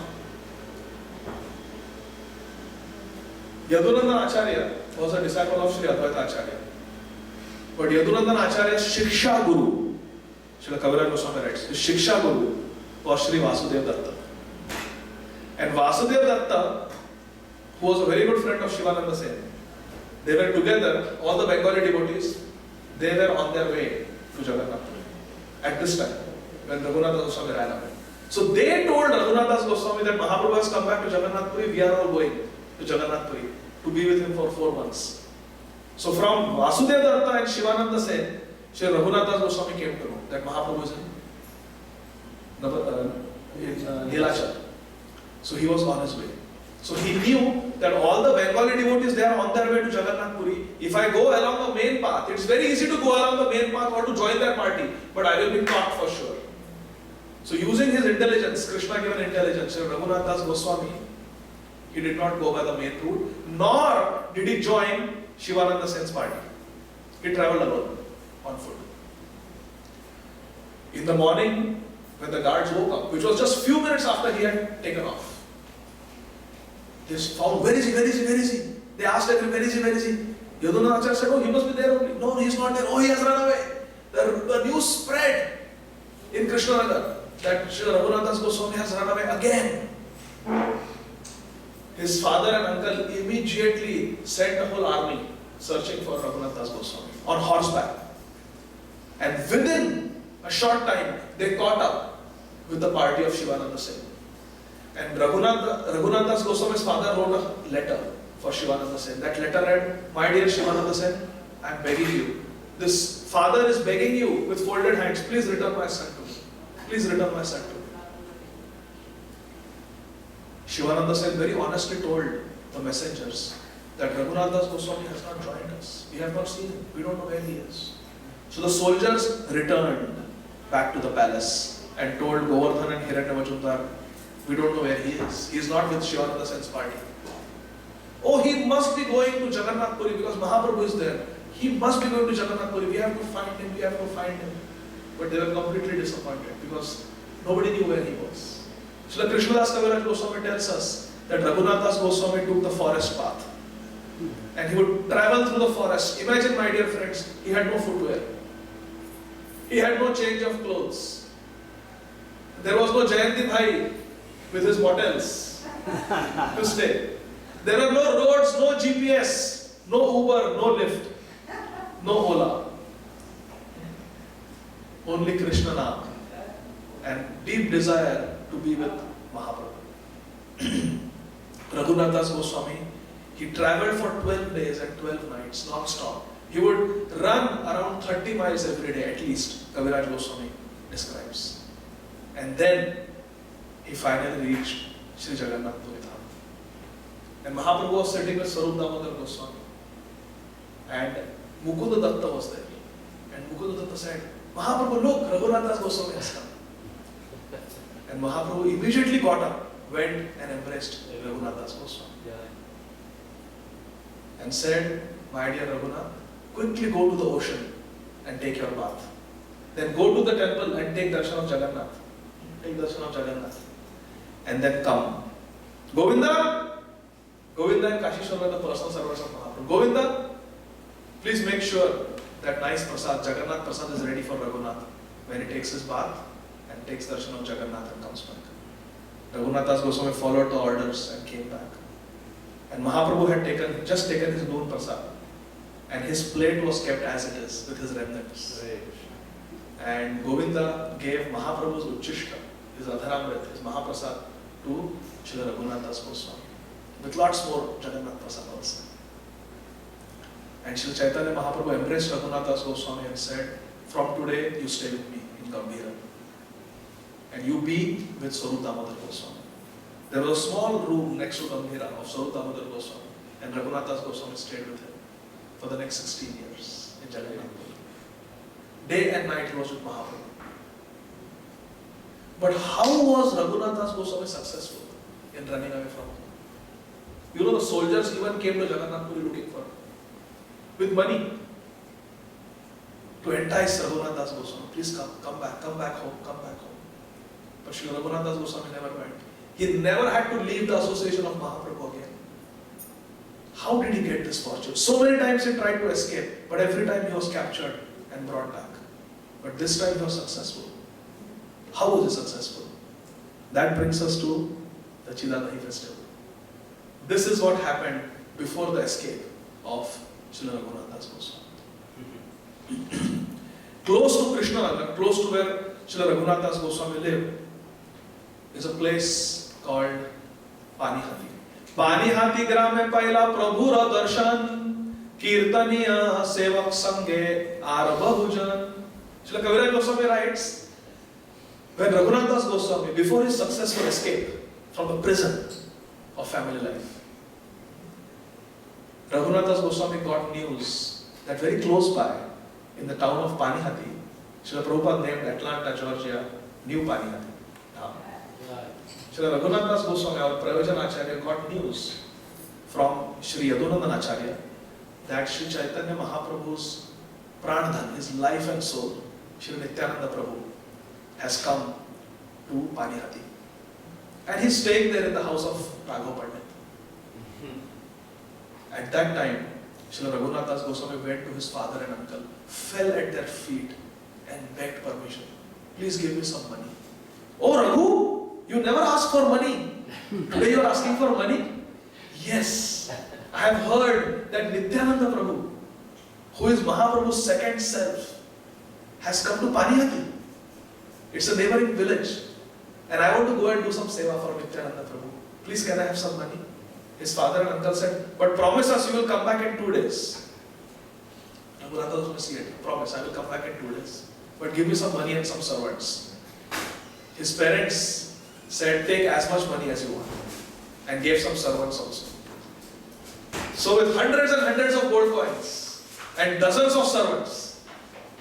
Yadunandan Acharya was a disciple of Sri Advaita Acharya. But Yadunandan Acharya's Shiksha Guru, Srila Kaviraj Goswami writes, his Shiksha Guru was Sri Vasudeva Datta. And Vasudeva Datta, who was a very good friend of Shivananda Sen, they were together, all the Bengali devotees, they were on their way to Jagannath Puri at this time, when Raghunathas Goswami ran away. So they told Raghunathas Goswami that Mahaprabhu has come back to Jagannath Puri, we are all going to Jagannath Puri to be with him for 4 months. So from Vasudeva Datta and Shivananda Sen, Sri Raghunathas Goswami came to know that Mahaprabhu is in Nilachal. So he was on his way. So he knew that all the Bengali devotees, they are on their way to Jagannath Puri. If I go along the main path, it's very easy to go along the main path or to join their party, but I will be caught for sure. So using his intelligence, Krishna given intelligence, Raghunath Das Goswami, he did not go by the main route, nor did he join Shivananda Sen's party. He travelled alone, on foot. In the morning, when the guards woke up, which was just few minutes after he had taken off, they found, where is he, where is he, where is he? They asked him, where is he, where is he? Yadunacharya said, oh, he must be there only. No, he is not there. Oh, he has run away. The news spread in Krishnanagar that Sri Raghunath Das Goswami has run away again. His father and uncle immediately sent a whole army searching for Raghunath Das Goswami on horseback. And within a short time, they caught up with the party of Shivananda Sen. And Raghunath Das Goswami's father wrote a letter for Shivananda Sen. That letter read, my dear Shivananda Sen, I am begging you. This father is begging you with folded hands, please return my son to me. Please return my son to me. Shivananda Sen very honestly told the messengers that Raghunath Das Goswami has not joined us. We have not seen him. We don't know where he is. So the soldiers returned back to the palace and told Govardhan and Hiranyamajumdar, we don't know where he is. He is not with Shivananda Sen's party. Oh, he must be going to Jagannath Puri because Mahaprabhu is there. He must be going to Jagannath Puri. We have to find him. We have to find him. But they were completely disappointed because nobody knew where he was. Srila Krishnadas Kaviraj Goswami tells us that Raghunath Das Goswami took the forest path. And he would travel through the forest. Imagine, my dear friends, he had no footwear. He had no change of clothes. There was no Jayanti Bhai with his motels to stay. There were no roads, no GPS, no Uber, no Lyft, no Ola. Only Krishna Naam and deep desire to be with Mahaprabhu. Raghunath Das Goswami, he travelled for 12 days and 12 nights non-stop. He would run around 30 miles every day at least, Kaviraj Goswami describes. And then he finally reached Sri Jagannath Puri Dham. And Mahaprabhu was sitting with Swarup Damodar Goswami. And Mukunda Datta was there. And Mukunda Datta said, Mahaprabhu, look, Raghunath Das Goswami has come. And Mahaprabhu immediately got up, went and embraced Raghunath Das Goswami. And said, my dear Raghunath, quickly go to the ocean and take your bath. Then go to the temple and take darshan of Jagannath. Take darshan of Jagannath. And then come. Govinda! Govinda and Kashishwar were the personal servants of Mahaprabhu. Govinda, please make sure that nice prasad, Jagannath prasad is ready for Raghunath when he takes his bath and takes darshan of Jagannath and comes back. Raghunath Das Goswami followed the orders and came back. And Mahaprabhu had just taken his noon prasad. And his plate was kept as it is with his remnants. And Govinda gave Mahaprabhu's Uchishta, his Adharamrit, his Mahaprasad, to Srila Raghunath Das Goswami. With lots more Jagannath Prasad also. And Srila Chaitanya Mahaprabhu embraced Raghunath Das Goswami and said, from today you stay with me in Gambhira. And you be with Swarup Damodar Goswami. There was a small room next to Gambhira of Swarup Damodar Goswami. And Raghunath Das Goswami stayed with him for the next 16 years in Jagannath Puri. Day and night he was with Mahaprabhu. But how was Raghunath Das Goswami successful in running away from him? You know, the soldiers even came to Jagannath Puri looking for him with money to entice Raghunath Das Goswami. Please come back home, come back home. But Sri Raghunath Das Goswami never went. He never had to leave the association of Mahaprabhu again. How did he get this fortune? So many times he tried to escape, but every time he was captured and brought back. But this time he was successful. How was he successful? That brings us to the Chiladahi festival. This is what happened before the escape of Srila Raghunath Das Goswami. Close to Krishnanagar, close to where Srila Raghunath Das Goswami lived, is a place called Panihati. Panihati ग्राम में पहला प्रभु रा दर्शन कीर्तनीय सेवक संगे आर बहुजन. Srila Kaviraj Goswami writes When Raghunath Das Goswami, before his successful escape from the prison of family life, Raghunath Das Goswami got news that very close by, in the town of Panihati, Srila Prabhupada named Atlanta, Georgia, New Panihati. Srila Raghunath Das Goswami, our Prayojan Acharya, got news from Sri Yadunandan Acharya that Sri Chaitanya Mahaprabhu's Pranadhan, his life and soul, Sri Nityananda Prabhu, has come to Panihati. And he's staying there in the house of Raghav Pandit. At that time, Srila Raghunath Das Goswami went to his father and uncle, fell at their feet and begged permission. Please give me some money. Oh Raghu, you never asked for money. Today you are asking for money? Yes, I have heard that Nityananda Prabhu, who is Mahaprabhu's second self, has come to Panihati. It's a neighboring village. And I want to go and do some seva for Nityananda Prabhu. Please, can I have some money? His father and uncle said, but promise us you will come back in 2 days. Raghunath was promise, I will come back in 2 days. But give me some money and some servants. His parents said, take as much money as you want. And gave some servants also. So with hundreds and hundreds of gold coins and dozens of servants,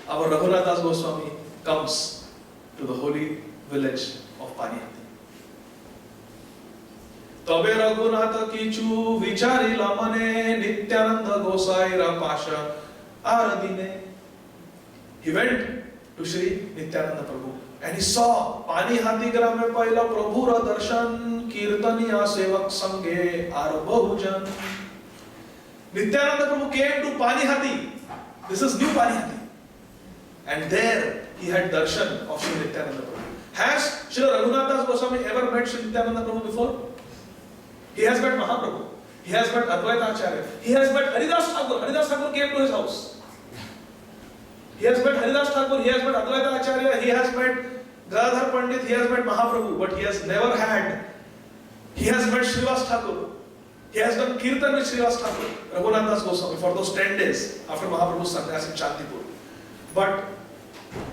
our Raghunath Das Goswami comes to the holy village of Panihati. Tabe Raghunath kichu vicharila mane Nityananda Gosaira Pasha Aradine. He went to Sri Nityananda Prabhu and he saw Panihati grame paila Prabhura darshan kirtaniya sevak sange arbahujan. Nityananda Prabhu came to Panihati. This is new Panihati. And there he had darshan of Sri Nityananda Prabhu. Has Sri Raghunath Das Goswami ever met Sri Nityananda Prabhu before? He has met Mahaprabhu. He has met Advaita Acharya. He has met Haridas Thakur. Haridas Thakur came to his house. He has met Haridas Thakur. He has met Advaita Acharya. He has met Gadadhar Pandit. He has met Mahaprabhu. But he has never had. He has met Srivas Thakur. He has done Kirtan with Srivas Thakur, Raghunath Das Goswami, for those 10 days after Mahaprabhu's sannyas in Chandipur. But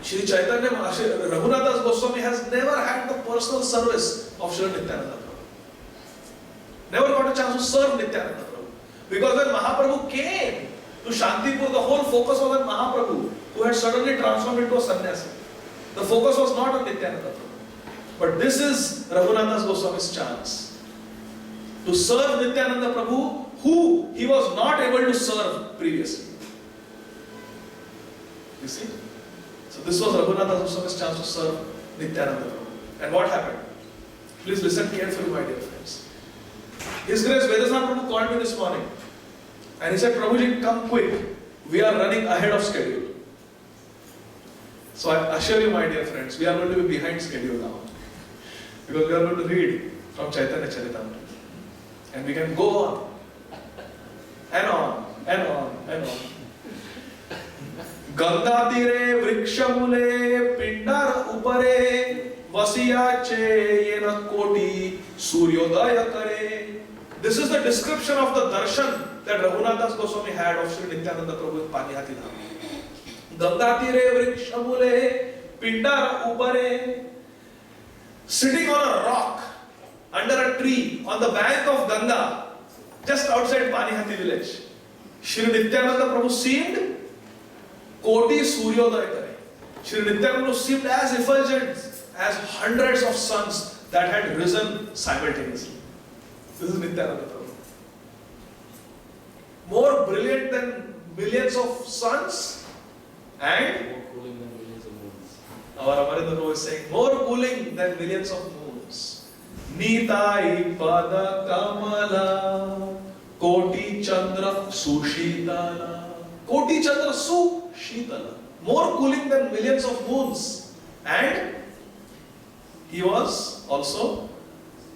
Sri Chaitanya, Raghunath Das Goswami has never had the personal service of Sri Nityananda Prabhu. Never got a chance to serve Nityananda Prabhu. Because when Mahaprabhu came to Shantipur, the whole focus was on Mahaprabhu, who had suddenly transformed into a sannyasi. The focus was not on Nityananda Prabhu. But this is Raghunath Das Goswami's chance to serve Nityananda Prabhu, who he was not able to serve previously. You see? So this was Raghunath Das Goswami's chance to serve Nityananda Prabhu. And what happened? Please listen carefully, my dear friends. His Grace Vedasant Prabhu called me this morning and he said, Prabhuji, come quick. We are running ahead of schedule. So I assure you, my dear friends, we are going to be behind schedule now. Because we are going to read from Chaitanya Charitamrita. And we can go on and on and on and on. Ganga tire vrikshamule pindar upare vasiyache yena koti suryodaya kare. This is the description of the darshan that Raghunath Das Goswami had of Sri Nityananda Prabhu in Panihati Dham. Ganga tire vrikshamule pindar upare. Sitting on a rock under a tree on the bank of Ganga, just outside Panihati village, Sri Nityananda Prabhu seemed Koti Suryodaya Kare. Sri Nityananda Prabhu seemed as effulgent as hundreds of suns that had risen simultaneously. This is Nityananda Prabhu. More brilliant than millions of suns and More cooling than millions of moons. our Amarendra Prabhu is saying, more cooling than millions of moons. Nitai pada kamala koti chandra sushitala. Koti chandra sushitala. More cooling than millions of moons. And he was also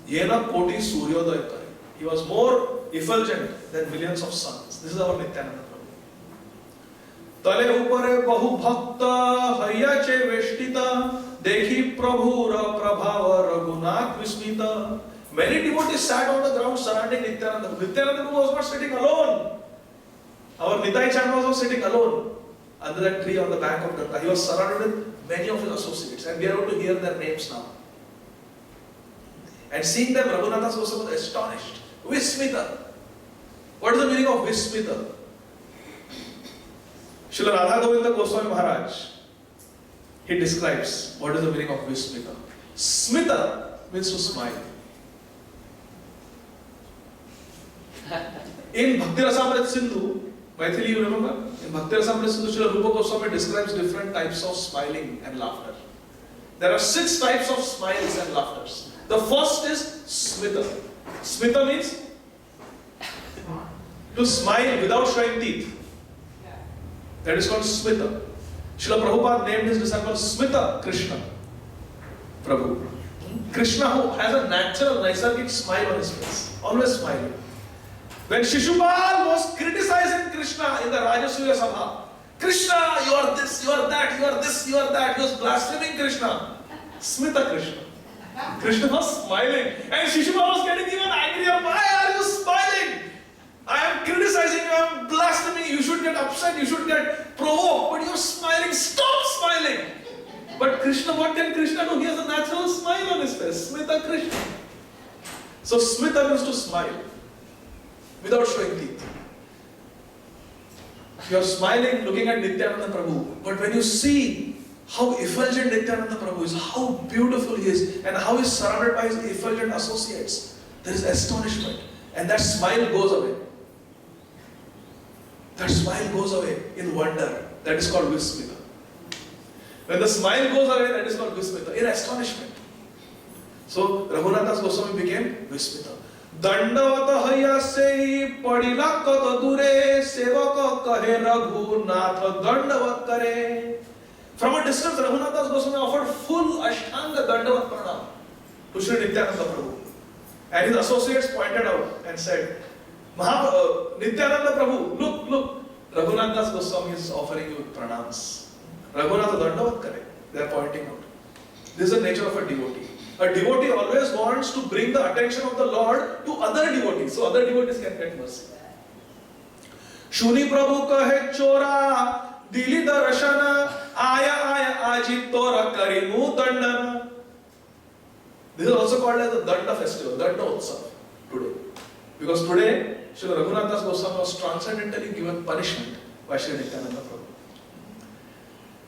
yena koti suryodaya kare. He was more effulgent than millions of suns. This is our Nityananda Prabhu. Tale upare bahu bhakta hayyache veshtita dekhi prabhura prabhava raghunath vismita. Many devotees sat on the ground surrounding Nityananda. Nityananda Prabhu was not sitting alone. Our Nitai Chan was not sitting alone. under that tree on the bank of Ganga. He was surrounded with many of his associates, and we are able to hear their names now. And seeing them, Raghunatha Goswami was astonished. Vismita. What is the meaning of Vismita? Srila Radha Govinda Goswami Maharaj, he describes what is the meaning of Vismita. Smita means to smile. In Bhakti Rasamrita Sindhu, Maithili, you remember? In Bhakti Rasamrita Sindhu, Srila Rupa Goswami describes different types of smiling and laughter. There are 6 types of smiles and laughters. The first is Smita. Smita means to smile without showing teeth. That is called Smita. Srila Prabhupada named his disciple Smita Krishna. Prabhu. Krishna, who has a natural, Naisargik smile on his face. Always smiling. When Shishupal was criticizing Krishna in the Rajasuya Sabha, Krishna, you are this, you are that, you are this, you are that. He was blaspheming Krishna. Smita Krishna. Krishna was smiling. And Shishupal was getting even angrier. Why are you smiling? I am criticizing you, I am blaspheming you. You should get upset, you should get provoked. But you are smiling. Stop smiling. But Krishna, what can Krishna do? He has a natural smile on his face. Smita Krishna. So Smita means to smile without showing teeth. You are smiling looking at Nityananda Prabhu. But when you see how effulgent Nityananda Prabhu is, how beautiful he is, and how he is surrounded by his effulgent associates, there is astonishment. And that smile goes away. That smile goes away in wonder. That is called Vismita. When the smile goes away, that is called Vismita, in astonishment. So Raghunatha Goswami became Vismita. Dandavata hayase padila kat dure sevaka kahe Raghunatha dandavat kare. From a distance, Raghunatha Goswami offered full Ashtanga Dandavat Pranam to Sri Nityananda Prabhu. And his associates pointed out and said, Nityananda Prabhu, look, Raghunatha Goswami is offering you pranams. Raghunatha Dandavat Kare. They are pointing out. This is the nature of a devotee. A devotee always wants to bring the attention of the Lord to other devotees, so other devotees can get mercy. Shuni Prabhu kahe chora, dili darshana, aya aji tora karimu dandana. This is also called as the Danda festival, Danda Utsav, today. Because today, Sri Raghunatha Goswami was transcendentally given punishment by Sri Nityananda Prabhu.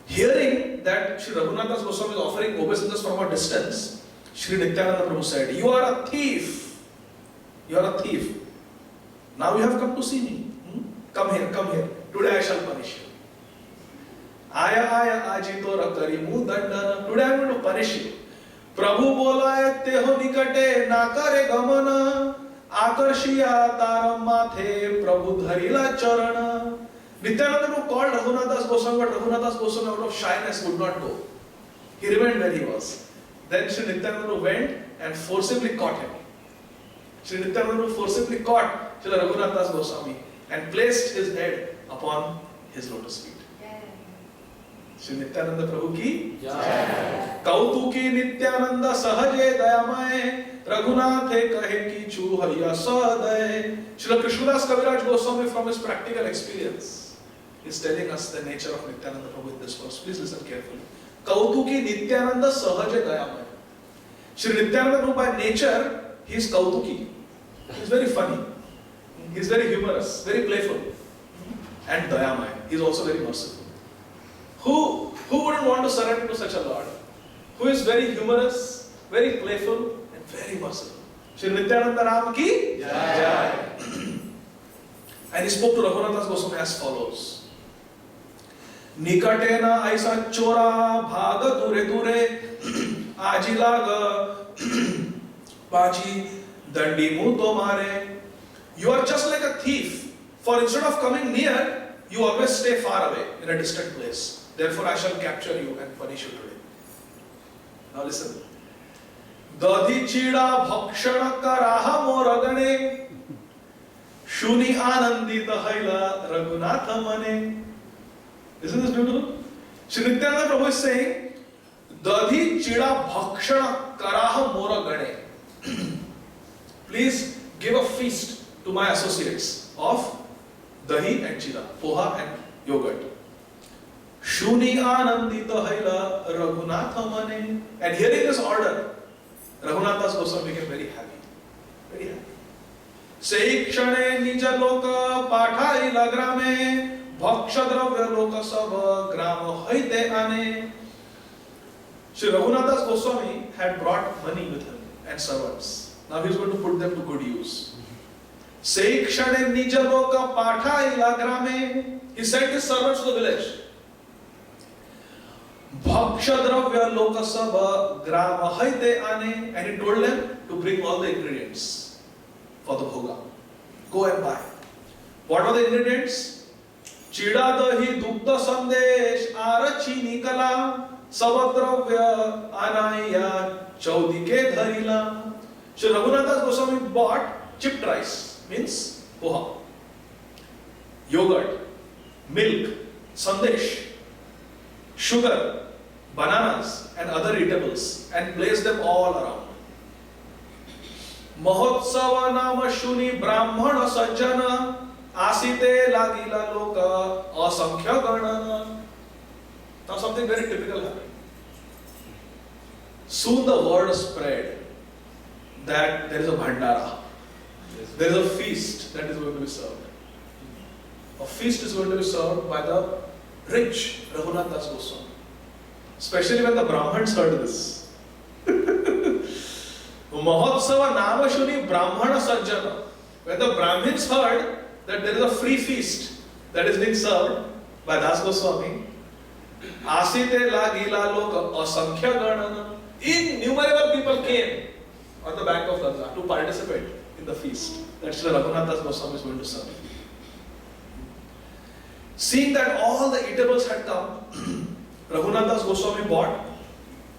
Hearing that Sri Raghunatha Goswami is offering obeisances from a distance, Sri Nityananda Prabhu said, "You are a thief. You are a thief. Now you have come to see me. Come here, come here. Today I shall punish you. Aya ajito rakarimu dandana. Today I am going to punish you. Prabhu बोलाए तेहो निकटे ना करे गमन आकर्षिया तारम माथे प्रभु धरिला चरण." Nityananda Prabhu called Raghunatha Goswami, but Raghunatha Goswami out of shyness would not go. He remained where he was. Then Sri Nityananda Prabhu went and forcibly caught him. Sri Nityananda Prabhu forcibly caught Sri Raghunatha Goswami and placed his head upon his lotus feet. Sri Nityananda Prabhu ki Jai. Kautuki Nityananda sahaje dayamay Raghunathe kahe ki chuhaya sadaye. Srila Krishnadas Kaviraj Goswami, from his practical experience, is telling us the nature of Nityananda Prabhu in this verse. Please listen carefully. Kautuki Nityananda sahaje dayamay. Sri Nityananda Prabhu, by nature, he is Kautuki. He is very funny. He is very humorous, very playful. And dayamay. He is also very merciful. Who wouldn't want to surrender to such a Lord? Who is very humorous, very playful, and very merciful. Shri Nityananda Ram ki Jai. And he spoke to Raghunatha Goswami as follows. Nikatena aisa chora bhaga dure dure aji laga baji dandi mu tomare. You are just like a thief, for instead of coming near, you always stay far away in a distant place. Therefore I shall capture you and punish you today. Now listen. Dadhi chida bhakshana karaha moragane shuni anandita haila Raghunatha mane. Isn't this beautiful? Shri Nityananda Prabhu is saying, Dadhi chida bhakshana karaha moragane. Please give a feast to my associates of dahi and chida, poha and yogurt. Shuni Anandita Haila Raghunatha Mane. And hearing this order, Raghunath Das Goswami became very happy. Very happy. Seikshane Nija Loka Pathaila Grame Bhakshadravya Loka Sabha Grama Haite Ane. Sri Raghunath Das Goswami had brought money with him and servants. Now he is going to put them to good use. Seikshane Nija Loka Pathaila Grame. He sent his servants to the village. Bhakshadravya Lokasabha Grama Haite Ane, and he told them to bring all the ingredients for the bhoga. Go and buy. What are the ingredients? Chida dahi dugdha sandesh arachi nikala sabadravya anaya chaudike dharila. Shri Raghunath Das Goswami bought chipped rice, means poha, yogurt, milk, sandesh, sugar, bananas and other eatables, and placed them all around. Mahotsava nama shuni brahmana sajjana asite lagila loka asankhya gana. Now something very typical happened. Soon the word spread that there is a bhandara. There is a feast that is going to be served. A feast is going to be served by the rich Raghunath Das Goswami. Especially when the Brahmins heard this. Mahotsava nama shuni brahmana sajjana. When the Brahmins heard that there is a free feast that is being served by Das Goswami, asite lagila loka asankhya ganana. Innumerable people came on the bank of Ganga to participate in the feast that Sri Raghunath Das Goswami is going to serve. Seeing that all the eatables had come, Raghunath Das Goswami bought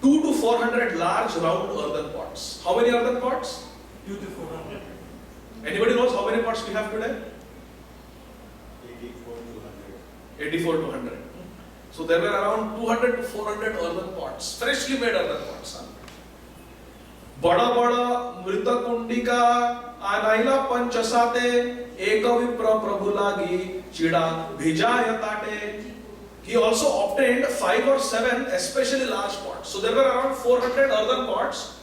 2 to 400 large round earthen pots. How many earthen pots? 2 to 400. Anybody knows how many pots we have today? 84 to 100. 84 to 100. So there were around 200 to 400 earthen pots, freshly made earthen pots. Bada bada mrita kundika anaila panchasate eka vipra prabhulagi chida bhijaya tate. He also obtained 5 or 7 especially large pots. So there were around 400 earthen pots,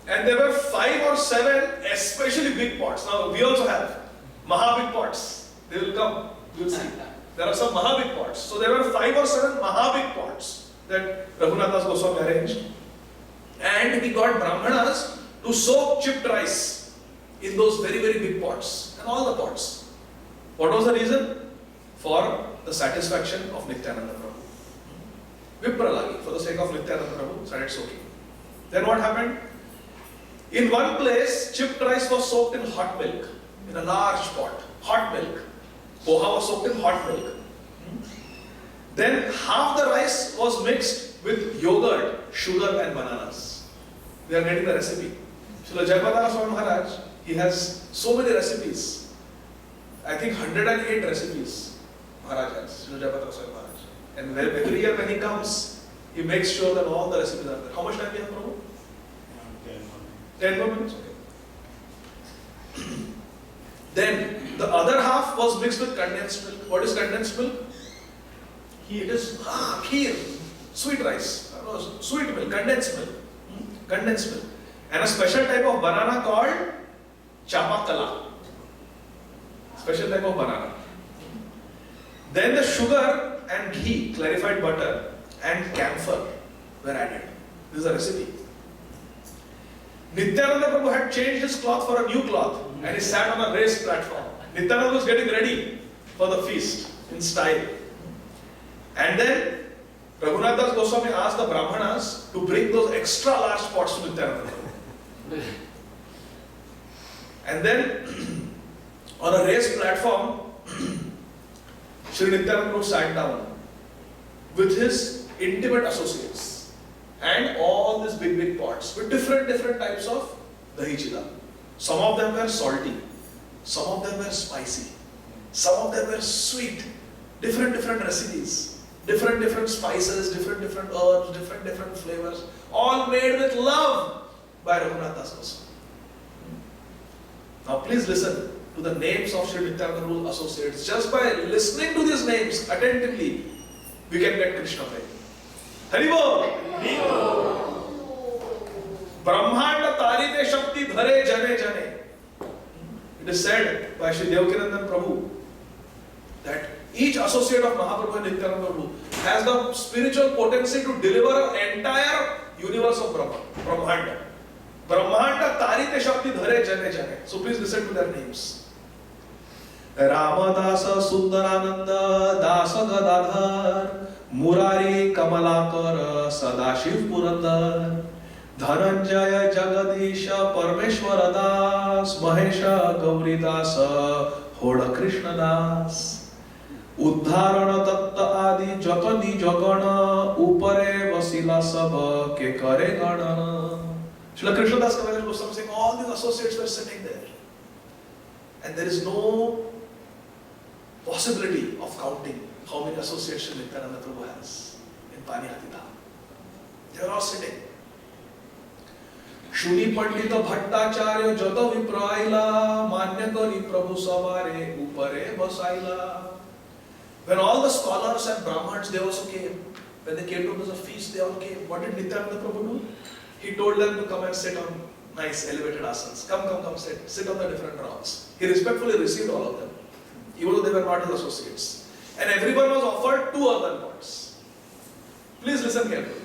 and there were 5 or 7 especially big pots. Now we also have Mahabig pots. They will come. You will see. There are some Mahabig pots. So there were 5 or 7 Mahabig pots that Raghunath Das Goswami arranged. And he got Brahmanas to soak chipped rice in those very, very big pots. And all the pots. What was the reason? For the satisfaction of Nityananda Prabhu. Vipralagi, for the sake of Nityananda Prabhu, started soaking. Then what happened? In one place, chipped rice was soaked in hot milk. In a large pot. Hot milk. Poha was soaked in hot milk. Then half the rice was mixed with yogurt, sugar and bananas. We are getting the recipe. Srila Jayapatara Swami Maharaj, he has so many recipes. I think 108 recipes Maharaj has, Srila Jayapatara Swami Maharaj. And every year when he comes, he makes sure that all the recipes are there. How much time do you have, Prabhu? 10 more minutes? Okay. Then the other half was mixed with condensed milk. What is condensed milk? It is kheer, sweet rice, sweet milk, condensed milk. Condensed milk. And a special type of banana called chapakala. Special type of banana. Then the sugar and ghee, clarified butter and camphor were added. This is a recipe. Nityananda Prabhu had changed his cloth for a new cloth and he sat on a raised platform. Nityananda was getting ready for the feast in style. And then Raghunath Das Goswami asked the Brahmanas to bring those extra large pots to Nityananda Prabhu. And then on a raised platform, Sri Nityananda Prabhu sat down with his intimate associates and all these big pots with different types of dahi chida. Some of them were salty, some of them were spicy, some of them were sweet, different recipes, different spices, different herbs, different flavors, all made with love by Raghunath Das Goswami. Now please listen to the names of Sri Nityananda Prabhu's associates. Just by listening to these names attentively, we can get Krishna prema. Haribol! Brahmanda tarite shakti dhare jane jane. It is said by Shri Devakinandan Prabhu that each associate of Mahaprabhu and Nityananda Prabhu has the spiritual potency to deliver an entire universe of Brahmanda. Brahmanda tarite shakti dhare jane jane. So please listen to their names. Ramadasa Sundarananda Dasa Gadadhar Murari Kamalakar Sadashiv Purandar Dhananjaya Jagadisha Parmeshwara Das Mahesha Gauri Das Hoda Krishna Das Uddharana Tatta Adi Jatani Jagana Upare Vasila Sab Ke Kare Ganana. Srila Krishna Das Kaviraj Goswami saying all these associates were sitting there and there is no possibility of counting how many associates Nityananda Prabhu has in Panihati Dham. They are all sitting. Shuni Pandita Bhattacharya Jata Vipraila Manya Kari Prabhu Savare Upare Basaila. When all the scholars and Brahmans, they also came. When they came to the feast, they all came. What did Nityananda Prabhu do? He told them to come and sit on nice elevated asanas. Come, sit. Sit on the different rocks. He respectfully received all of them, even though they were not his associates. And everyone was offered 2 earthen pots. Please listen carefully.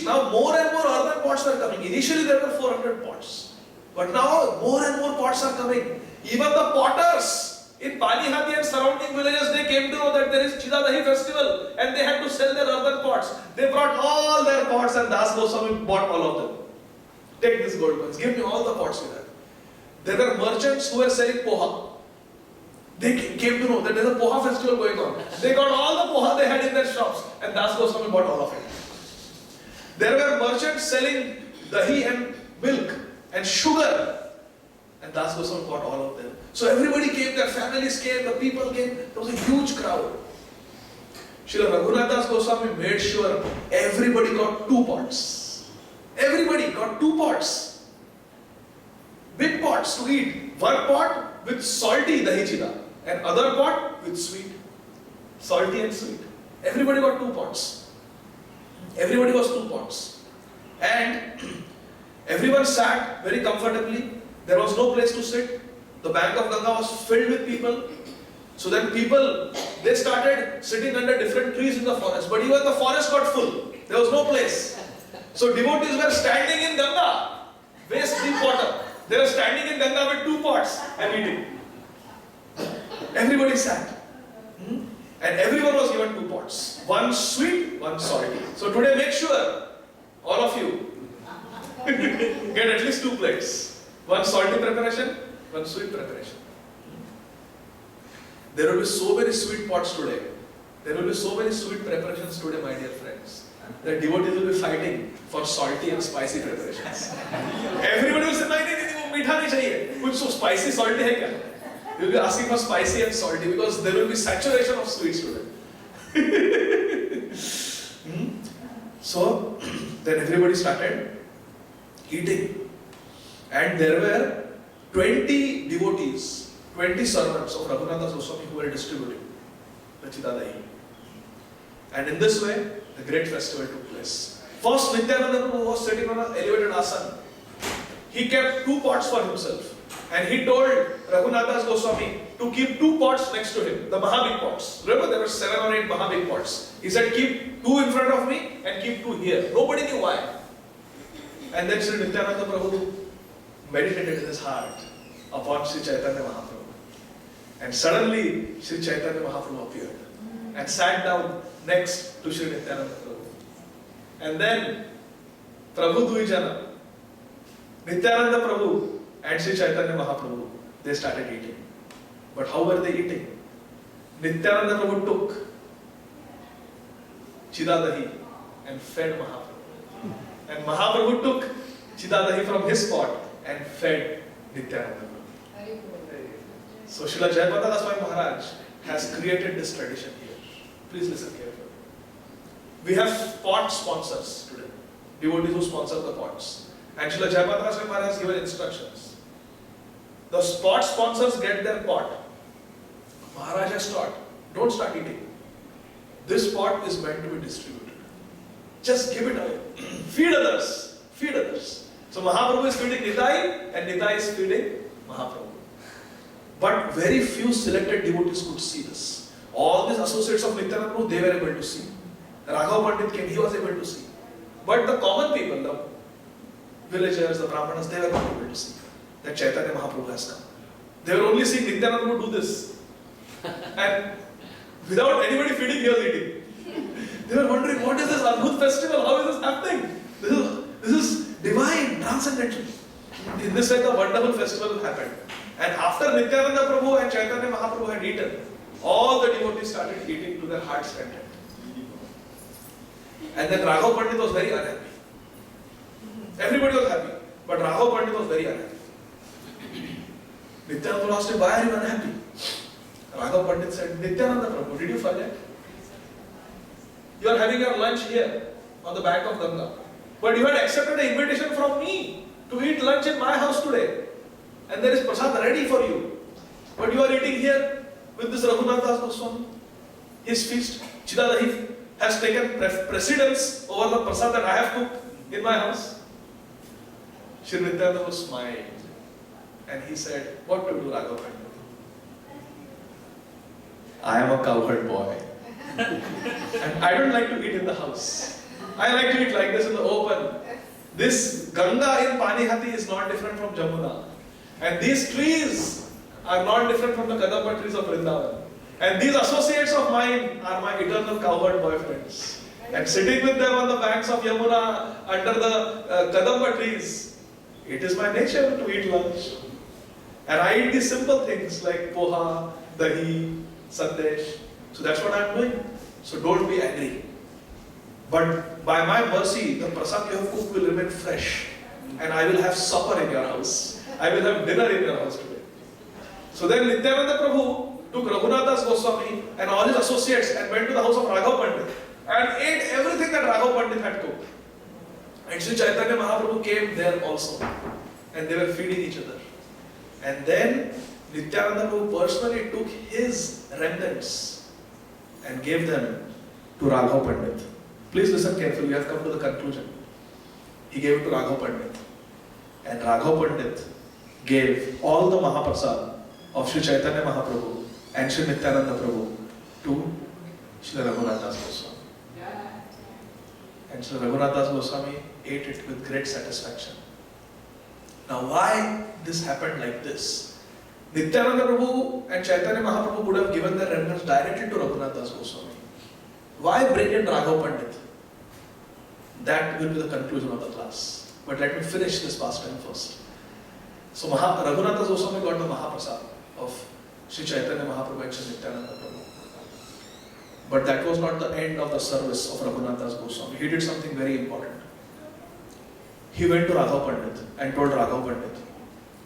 Now more and more earthen pots were coming. Initially there were 400 pots. But now more and more pots are coming. Even the potters in Panihati and surrounding villages, they came to know that there is Chidadahi festival and they had to sell their earthen pots. They brought all their pots and Das Goswami bought all of them. Take these gold ones. Give me all the pots you have. There were merchants who were selling poha. They came to know that there is a poha festival going on. They got all the poha they had in their shops and Das Goswami bought all of it. There were merchants selling dahi and milk and sugar and Das Goswami bought all of them. So everybody came, their families came, the people came. There was a huge crowd. Srila Raghunath Das Goswami made sure everybody got 2 pots. Everybody got 2 pots. Big pots to eat. One pot with salty dahi chida and other pot with sweet. Salty and sweet. Everybody got 2 pots. Everybody was 2 pots. And everyone sat very comfortably. There was no place to sit. The bank of Ganga was filled with people. So then people, they started sitting under different trees in the forest. But even the forest got full. There was no place. So devotees were standing in Ganga, waist deep water. They were standing in Ganga with 2 pots and eating. Everybody sat. And everyone was given 2 pots. One sweet, one salty. So today make sure, all of you, get at least 2 plates. One salty preparation, one sweet preparation. There will be so many sweet pots today. There will be so many sweet preparations today, my dear friends. The devotees will be fighting for salty and spicy preparations. Everybody will say, no, वो मीठा नहीं चाहिए. कुछ so spicy, salty है क्या? You will be asking for spicy and salty because there will be saturation of sweets today. So then everybody started eating, and there were 20 devotees, 20 servants of Raghunath Goswami who were distributing the Chidadahi. And in this way, the great festival took place. First, Nityananda Prabhu was sitting on an elevated asana. He kept 2 pots for himself. And he told Raghunath Goswami to keep 2 pots next to him, the Mahabig pots. Remember, there were 7 or 8 Mahabig pots. He said, keep 2 in front of me and keep 2 here. Nobody knew why. And then Sri Nityananda Prabhu meditated in his heart upon Sri Chaitanya Mahaprabhu. And suddenly, Sri Chaitanya Mahaprabhu appeared and sat down next to Sri Nityananda Prabhu. And then, Prabhu Duijana, Nityananda Prabhu and Sri Chaitanya Mahaprabhu, they started eating. But how were they eating? Nityananda Prabhu took Chidadahi and fed Mahaprabhu. And Mahaprabhu took Chidadahi from his pot and fed Nityananda Prabhu. So Srila Jayapata Daswami Maharaj has created this tradition here. Please listen carefully. We have pot sponsors today. Devotees who sponsor the pots. And Srila Jayapata Daswami Maharaj has given instructions. The pot sponsors get their pot. Maharaj has taught, don't start eating. this pot is meant to be distributed. Just give it away. Feed others. Feed others. So Mahaprabhu is feeding Nitai and Nitai is feeding Mahaprabhu. But very few selected devotees could see this. All these associates of Nityananda Prabhu, they were able to see. Raghav Pandit came, he was able to see. But the common people, the villagers, the Brahmanas, they were not able to see that Chaitanya Mahaprabhu has come. They were only seeing Nityananda Prabhu do this. And without anybody feeding, he was eating. They were wondering, what is this Adbhut festival? How is this happening? This is divine, transcendental. In this way, the wonderful festival happened. And after Nityananda Prabhu and Chaitanya Mahaprabhu had eaten, all the devotees started eating to their heart's content. And then Raghav Pandit was very unhappy. Everybody was happy, but Raghav Pandit was very unhappy. Nityananda Prabhu asked him, why are you unhappy? Raghav Pandit said, Nityananda Prabhu, did you forget? You are having your lunch here on the bank of Ganga. But you had accepted an invitation from me to eat lunch in my house today. And there is prasad ready for you. But you are eating here with this Raghunath Das Goswami. His feast, Chidadahi, has taken precedence over the prasad that I have cooked in my house. Shri Nityananda smiled and he said, what to do, Raghav Pandit? I am a cowherd boy. And I don't like to eat in the house. I like to eat like this in the open. This Ganga in Panihati is not different from Jamuna. And these trees are not different from the Kadamba trees of Vrindavan. And these associates of mine are my eternal cowherd boyfriends. And sitting with them on the banks of Yamuna under the Kadamba trees, it is my nature to eat lunch. And I eat these simple things like poha, dahi, sandesh. So that's what I am doing. So don't be angry. But by my mercy, the prasad you have cooked will remain fresh. And I will have supper in your house. I will have dinner in your house today. So then Nityananda Prabhu took Raghunath Das Goswami and all his associates and went to the house of Raghav Pandit and ate everything that Raghav Pandit had cooked. And Sri Chaitanya Mahaprabhu came there also. And they were feeding each other. And then Nityananda Prabhu personally took his remnants and gave them to Raghav Pandit. Please listen carefully, we have come to the conclusion. He gave it to Raghav Pandit. And Raghav Pandit gave all the Mahaprasad of Sri Chaitanya Mahaprabhu and Sri Nityananda Prabhu to Sri Raghunath Das Goswami. And Sri Raghunath Das Goswami ate it with great satisfaction. Now why this happened like this? Nityananda Prabhu and Chaitanya Mahaprabhu would have given their remnants directly to Raghunath Das Goswami. Why bring in Raghav Pandit? That will be the conclusion of the class. But let me finish this pastime first. So Raghunath Das Goswami got the Mahaprasad of Sri Chaitanya Mahaprabhu and Sri Nityananda Prabhu. But that was not the end of the service of Raghunath Das Goswami. He did something very important. He went to Raghav Pandit and told Raghav Pandit,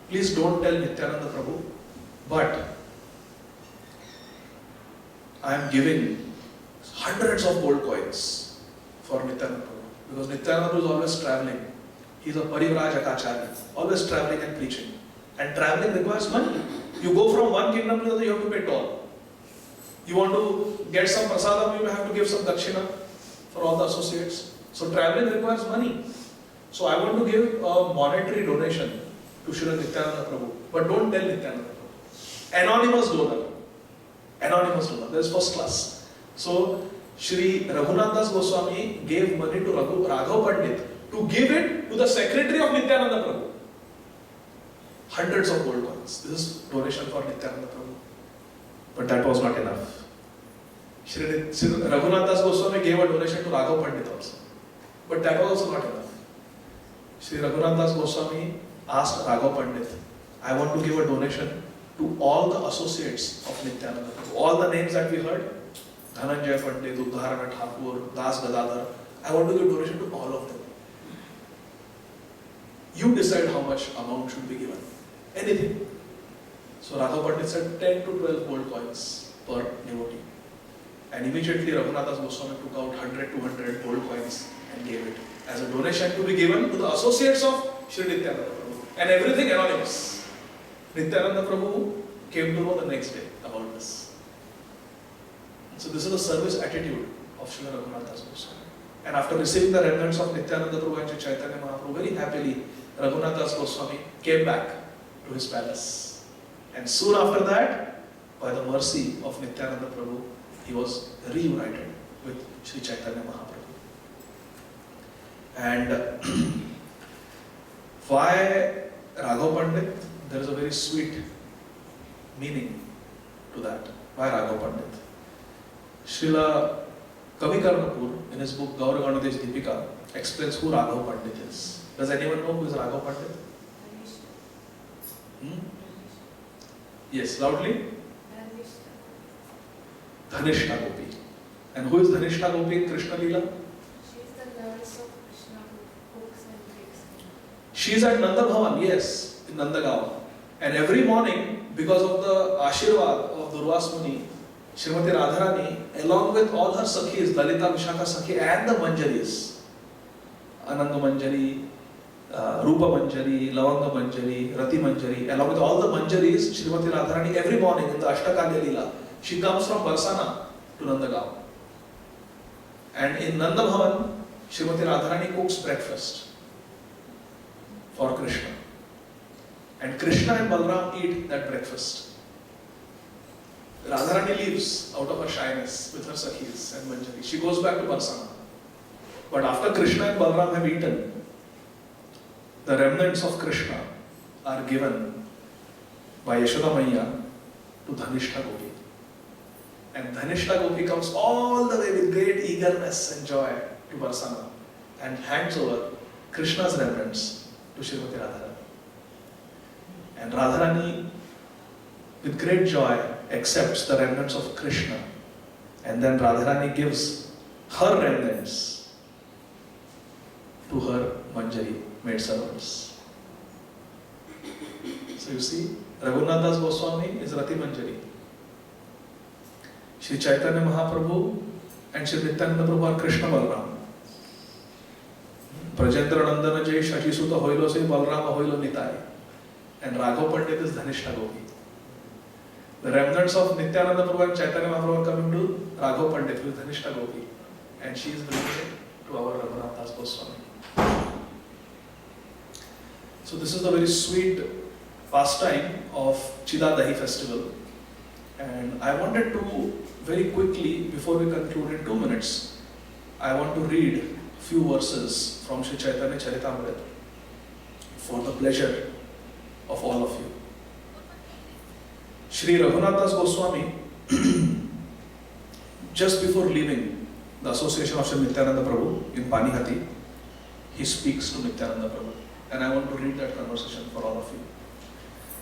please don't tell Nityananda Prabhu, but I am giving hundreds of gold coins for Nityananda Prabhu. Because Nityananda Prabhu is always traveling. He is a Parivrajaka, always traveling and preaching. And traveling requires money. You go from one kingdom to another, you have to pay toll. You want to get some prasadam, you have to give some dakshina for all the associates. So traveling requires money. So I want to give a monetary donation to Sri Nityananda Prabhu. But don't tell Nityananda Prabhu. Anonymous donor. Anonymous donor. That is first class. So Sri Raghunath Das Goswami gave money to Raghav Pandit to give it to the secretary of Nityananda Prabhu. Hundreds of gold coins. This is donation for Nityananda Prabhu. But that was not enough. Sri Raghunath Das Goswami gave a donation to Raghav Pandit also. But that was also not enough. Sri Raghunath Das Goswami asked Raghav Pandit, I want to give a donation to all the associates of Nityananda Prabhu. All the names that we heard, Dhananjaya Pandit, Uddharana Thakur, Das Gadadhar, I want to give donation to all of them. You decide how much amount should be given. Anything. So Raghav Pandit said 10 to 12 gold coins per devotee. And immediately Raghunath Das Goswami took out 100, 200 gold coins and gave it as a donation to be given to the associates of Sri Nityananda Prabhu. And everything anonymous. Nityananda Prabhu came to know the next day about this. So this is the service attitude of Srila Raghunath Das Goswami. And after receiving the remnants of Nityananda Prabhu and Sri Chaitanya Mahaprabhu, very happily, Raghunath Das Goswami came back to his palace. And soon after that, by the mercy of Nityananda Prabhu, he was reunited with Sri Chaitanya Mahaprabhu. And why Raghav Pandit? There is a very sweet meaning to that. Why Raghav Pandit? Srila Kavi Karnapur, in his book Gaura Ganadesh Deepika, explains who Raghav Pandit is. Does anyone know who is Raghav Pandit? Yes, loudly? Dhanishta Gopi. And who is Dhanishta Gopi in Krishna Leela? She is the nurse of Krishna who cooks and bakes. She is at Nanda Bhavan, yes, in Nandagaon. And every morning, because of the Ashirvad of Durvas Muni, Srimati Radharani, along with all her Sakhis, Lalita Vishakha Sakhi and the Manjaris, Ananda Manjari, Rupa Manjari, Lavanga Manjari, Rati Manjari, along with all the Manjaris, Srimati Radharani, every morning in the Ashtakalya Leela, she comes from Barsana to Nandagaon. And in Nanda Bhavan, Srimati Radharani cooks breakfast for Krishna. And Krishna and Balram eat that breakfast. Radharani leaves out of her shyness with her Sakhis and Manjari. She goes back to Barsana. But after Krishna and Balram have eaten, the remnants of Krishna are given by Yashoda Maiya to Dhanishta Gopi. And Dhanishta Gopi comes all the way with great eagerness and joy to Barsana and hands over Krishna's remnants to Srimati Radharani. And Radharani, with great joy, accepts the remnants of Krishna. And then Radharani gives her remnants to her Manjari maidservants. So you see, Raghunath Das Goswami is Rati Manjari. Sri Chaitanya Mahaprabhu and Sri Nityananda Prabhu are Krishna Balram. Prajendra Nandana Jai Shashi Suta Hoilo Se Balrama Hoilo Nitai. And Raghav Pandit is Dhanishta Gopi. The remnants of Nityananda Prabhu and Chaitanya Mahaprabhu are coming to Raghav Pandit, who is Dhanishta Gopi. And she is bringing it to our Raghunath Das Goswami. So this is the very sweet pastime of Chidadahi festival. And I wanted to, very quickly, before we conclude in 2 minutes, I want to read a few verses from Sri Chaitanya Charitamrita for the pleasure of all of you. Sri Raghunath Das Goswami, just before leaving the association of Sri Nityananda Prabhu in Panihati, he speaks to Nityananda Prabhu. And I want to read that conversation for all of you.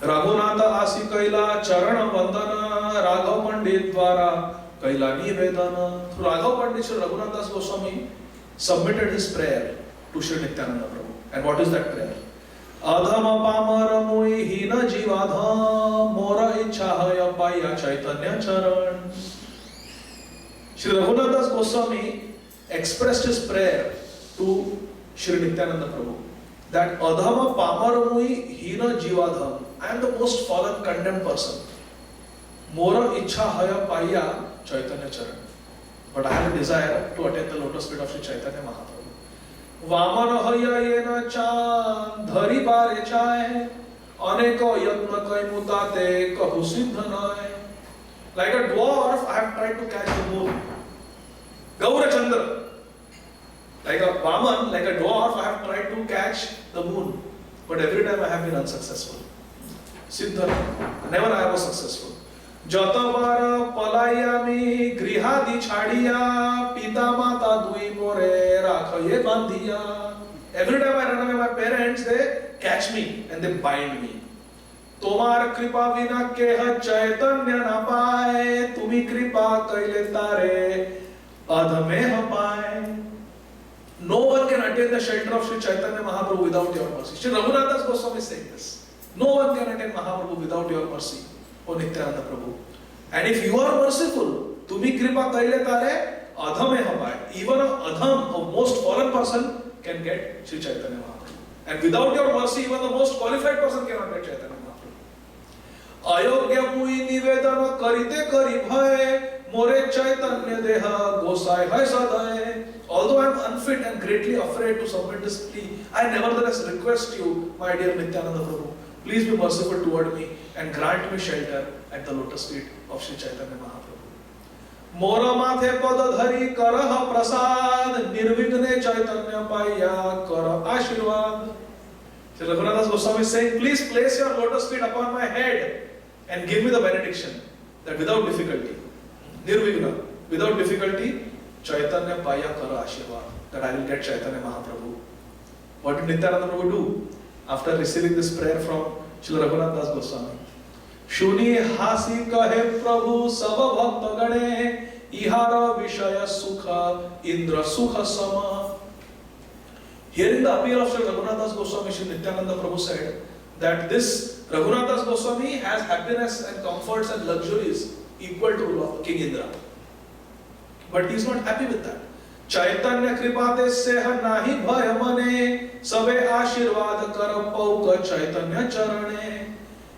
Raghunatha Asi Kaila Charana Vandana Raghav Pandit Dwara Kaila Nivedana. Through Raghav Pandit, Sri Raghunath Das Goswami submitted his prayer to Sri Nityananda Prabhu. And what is that prayer? Adhama Pamara Mui Hina Jivadha Mora Ichahaya Paya Chaitanya Charan. Sri Raghunath Das Goswami expressed his prayer to Sri Nityananda Prabhu that Adhama Pamaramui Hina Jivadham, I am the most fallen, condemned person. Mora Ichha Haya Paya Chaitanya Charan. But I have a desire to attain the lotus feet of Sri Chaitanya Mahaprabhu. Vamana Haya Yena Chan Dhari Bare Chai Aneko Yatna Kai Mutate Kahu Siddhanai. Like a dwarf, I have tried to catch the moon. Gaura Chandra. Like a Vaman, like a dwarf, I have tried to catch the moon. But every time I have been unsuccessful. Siddha, never I was successful. Jatabara palayami grihadi chadiya pita mata dui more rakhaye bandhiya. Every time I run away my parents, they catch me and they bind me. Tomar kripa vina keha chaitanya na paye, tumi kripa kaile tare adhame paye. No one can attain the shelter of Sri Chaitanya Mahaprabhu without your mercy. Sri Raghunath Das Goswami is saying this. No one can attain Mahaprabhu without your mercy, O Nityananda Prabhu. And if you are merciful, Tumi kripa kaile tare adhame hapai. Even an adham, a most fallen person, can get Sri Chaitanya Mahaprabhu. And without your mercy, even the most qualified person cannot get Chaitanya Mahaprabhu. Ayogya mui nivedana karite kari bhaye More Chaitanya Deha Gosai Hai Sadai. Although I am unfit and greatly afraid to submit this plea, I nevertheless request you, my dear Nityananda Prabhu, please be merciful toward me and grant me shelter at the lotus feet of Sri Chaitanya Mahaprabhu. Mora mathe padadhari karah prasad nirvigne Chaitanya paya kara ashirvad. Sri Raghunath Goswami is saying, please place your lotus feet upon my head and give me the benediction that without difficulty, nirvigna, without difficulty, Chaitanya paya kara ashirvad, that I will get Chaitanya Mahaprabhu. What did Nityananda Prabhu do after receiving this prayer from Sri Raghunath Das Goswami? Shuni hasi kahe Prabhu sava bhakta gane ihara vishaya sukha indra sukha sama. Hearing the appeal of Sri Raghunath Das Goswami, Sri Nityananda Prabhu said that this Raghunath Das Goswami has happiness and comforts and luxuries equal to King Indra. But he is not happy with that. Chaitanya kripate seha nahi bhaya mane sabe ashirvad kar pauka Chaitanya charane.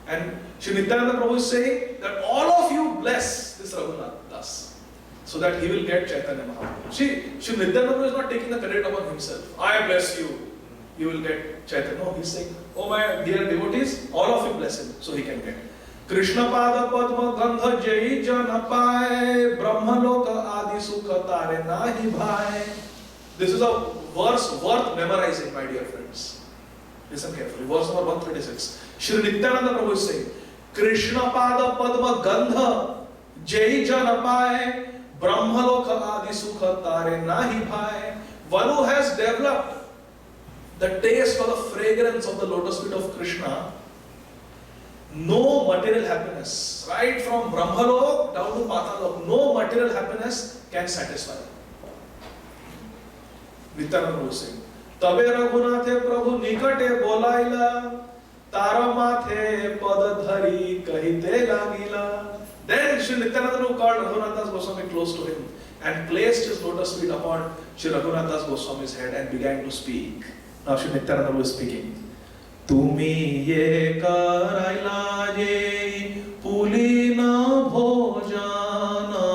And Sri Nityananda Prabhu is saying that all of you bless this Raghunath Das so that he will get Chaitanya Mahaprabhu. See, Sri Nityananda Prabhu is not taking the credit upon himself. I bless you, you will get Chaitanya. No, he is saying, oh my dear devotees, all of you bless him so he can get. Krishna pada padma gandha jai jana paye brahma loka adi sukha tare nahi bhai. This is a verse worth memorizing, my dear friends. Listen carefully. Verse number 136. Shri Nityananda Prabhu is saying, Krishna pada padma gandha jai jana paye brahma loka adi sukha tare nahi bhai. One who has developed the taste for the fragrance of the lotus feet of Krishna, no material happiness, right from Brahmalok down to Patalok, no material happiness can satisfy. Nityananda Prabhu is saying, Tabe Raghunathe Prabhu nikate bolaila, Tara mathe padadhari kahite lagila. Then Sri Nityananda Prabhu called Raghunath Das Goswami close to him and placed his lotus feet upon Sri Raghunath Das Goswami's head and began to speak. Now Sri Nityananda Prabhu is speaking. Tumi ye karaila ye pulina bhojana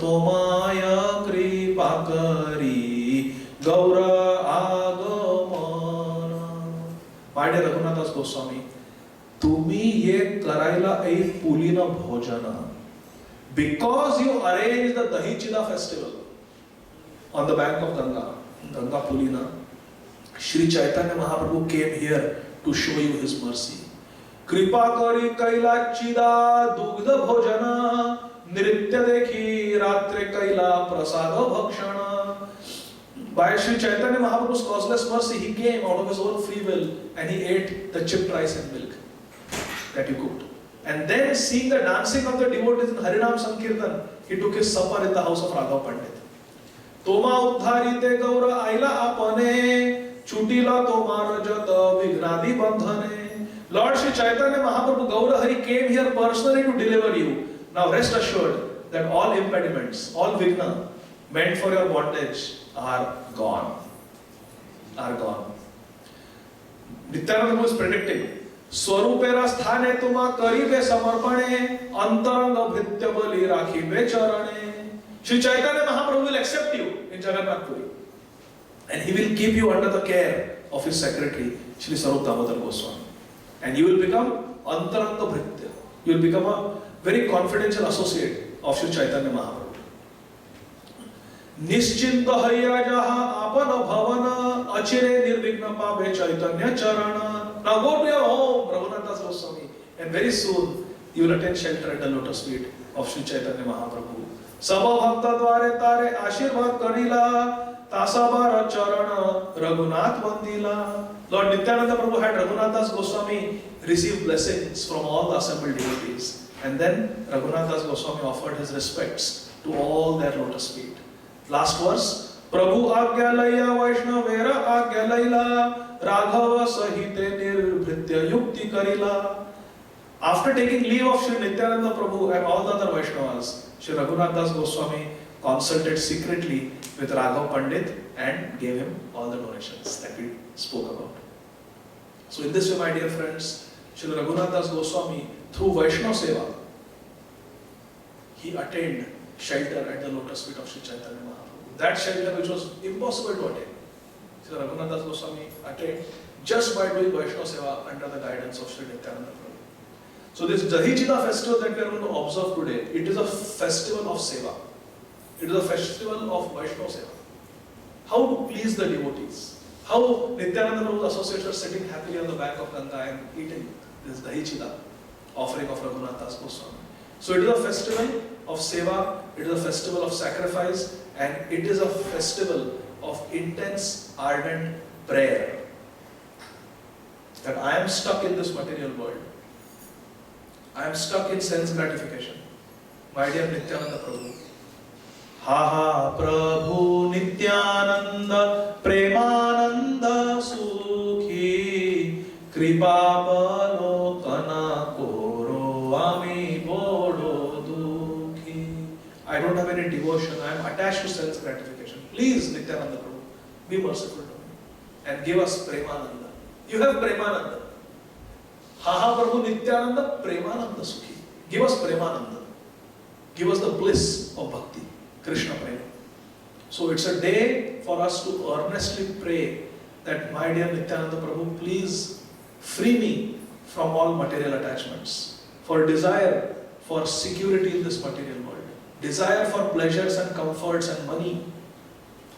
tomaya kripa kari gaura agamana. My dear Raghunath Das Goswami, Tumi ye karaila a pulina bhojana. Because you arranged the Dahichida festival on the bank of Ganga, Ganga Pulina, Shri Chaitanya Mahaprabhu came here to show you his mercy. Kripa kari kaila chida dugdha bhojana nritya dekhi ratre kaila prasada bhakshana. By Shri Chaitanya Mahaprabhu's causeless mercy, he came out of his own free will and he ate the chipped rice and milk that you cooked. And then seeing the dancing of the devotees in Harinam Sankirtan, he took his supper in the house of Raghav Pandit. Toma uddharite gaura aila apane Chutila tomar jata vignadi bandhane. Lord Shri Chaitanya Mahaprabhu Gaura Hari came here personally to deliver you. Now rest assured that all impediments, all vigna meant for your bondage are gone. Are gone. Nityananda Prabhu is predicting. Swarupera sthane tuma karibe samarpane antaranga bhritya bali rakhibe charane. Shri Chaitanya Mahaprabhu will accept you in Jagannath Puri. And he will keep you under the care of his secretary, Shri Sarup Damodar Goswami. And you will become Antaranga Bhritya. You will become a very confidential associate of Shri Chaitanya Mahaprabhu. Nischinta hayya jaha apana bhavana achire nirvigna pabe Chaitanya charana. Now go to your home, Raghunath Das Goswami, and very soon you will attain shelter at the lotus feet of Shri Chaitanya Mahaprabhu. Sabha bhakta dware tare ashirvad karila. Tasabara Charana Raghunath Vandila. Lord Nityananda Prabhu had Raghunath Das Goswami receive blessings from all the assembled devotees. And then Raghunath Das Goswami offered his respects to all their lotus feet. Last verse. Prabhu Agya Laya Vaishnavera Agya Laila Raghava Sahite Nirbhritya Yukti Karila. After taking leave of Sri Nityananda Prabhu and all the other Vaishnavas, Sri Raghunath Das Goswami consulted secretly with Raghav Pandit and gave him all the donations that we spoke about. So in this way, my dear friends, Shri Raghunath Das Goswami, through Vaishnava Seva, he attained shelter at the lotus feet of Sri Chaitanya Mahaprabhu. That shelter which was impossible to attain. Sri Raghunath Das Goswami attained just by doing Vaishnava Seva under the guidance of Sri Nityananda Prabhu. So this Dahichida festival that we are going to observe today, it is a festival of Seva. It is a festival of Vaishnava Seva. How to please the devotees. How Nityananda Prabhu's associates are sitting happily on the bank of Ganga and eating this Dahichida, offering of Raghunath Das Goswami. So it is a festival of Seva, it is a festival of sacrifice, and it is a festival of intense, ardent prayer. That I am stuck in this material world. I am stuck in sense gratification. My dear Nityananda Prabhu. Ha ha Prabhu Nityananda Premananda Sukhi Kripa Palokana Koro Ami Bodo Dukhi. I don't have any devotion. I am attached to sense gratification. Please Nityananda Prabhu, be merciful to me and give us Premananda. You have Premananda. Ha ha Prabhu Nityananda Premananda Sukhi. Give us Premananda. Give us the bliss of bhakti, Krishna Prema. So it's a day for us to earnestly pray that my dear Nityananda Prabhu, please free me from all material attachments, for desire for security in this material world, desire for pleasures and comforts and money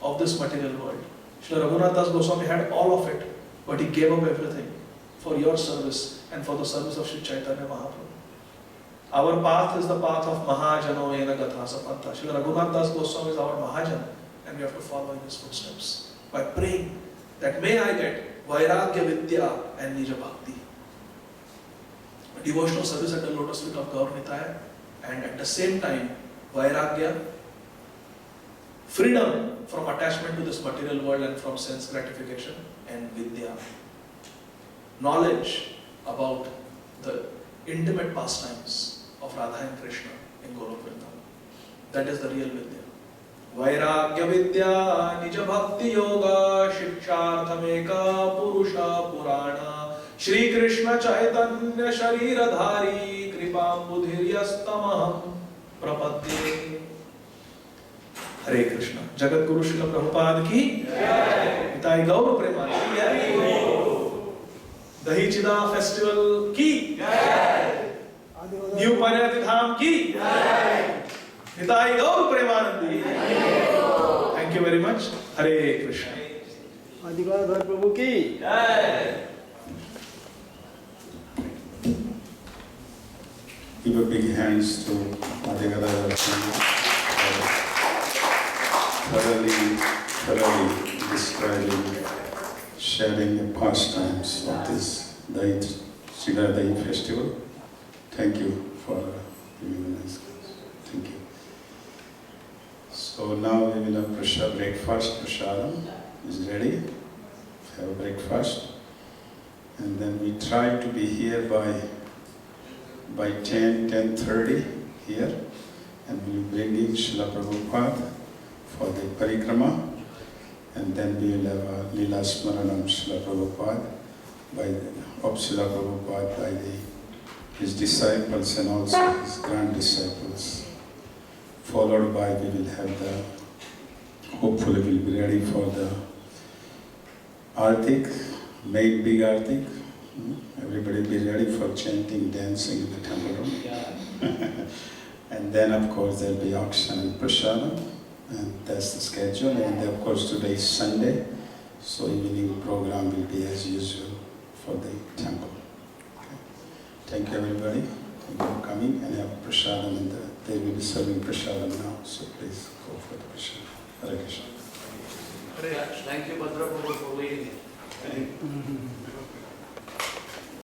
of this material world. Srila Raghunath Das Goswami had all of it, but he gave up everything for your service and for the service of Sri Chaitanya Mahaprabhu. Our path is the path of Mahajano Ena Gatha Sapanta. Srila Raghunath Das Goswami is our Mahajan, and we have to follow in his footsteps by praying that may I get Vairagya Vidya and Nija Bhakti. A devotional service at the lotus feet of Gaur Nitaya, and at the same time Vairagya, freedom from attachment to this material world and from sense gratification, and Vidya, knowledge about the intimate pastimes of Radha and Krishna in Golok Vrindavan. That is the real Vidya. Vairagya Vidya Nija Bhakti Yoga Shiksharthameka Purusha Purana Shri Krishna Chaitanya Shariradhari Kripam Budhiryastamaham Prapadye. Hare Krishna. Jagat Guru Srila Prabhupada ki Nitai Gaur Premanandi ki Dahichida festival ki New Panihati Dham ki Nitai Gaur Premanandi. Thank you very much. Hare Krishna. Gadadhar Prabhu ki. Give a big hands to Gadadhar for thoroughly describing, sharing the pastimes of this Dahi festival. Thank you for giving us. Thank you. So now we will have breakfast. Prasadam is ready. Have a breakfast. And then we try to be here by 10:30 here. And we will bring in Srila Prabhupada for the parikrama. And then we will have a Leela Smaranam Srila Prabhupada of Srila Prabhupada by his disciples and also his grand disciples. Followed by we will have hopefully we'll be ready for the Artik, make big Artik. Everybody be ready for chanting, dancing in the temple room. And then of course there'll be auction and prasadam. And that's the schedule. And then, of course today is Sunday, so evening program will be as usual for the temple. Okay. Thank you everybody. Thank you for coming and have prasadam, and they will be serving prasadam now. So please go for the prasadam. Hare Krishna. Thank you, Bhadra Prabhu, for leading it.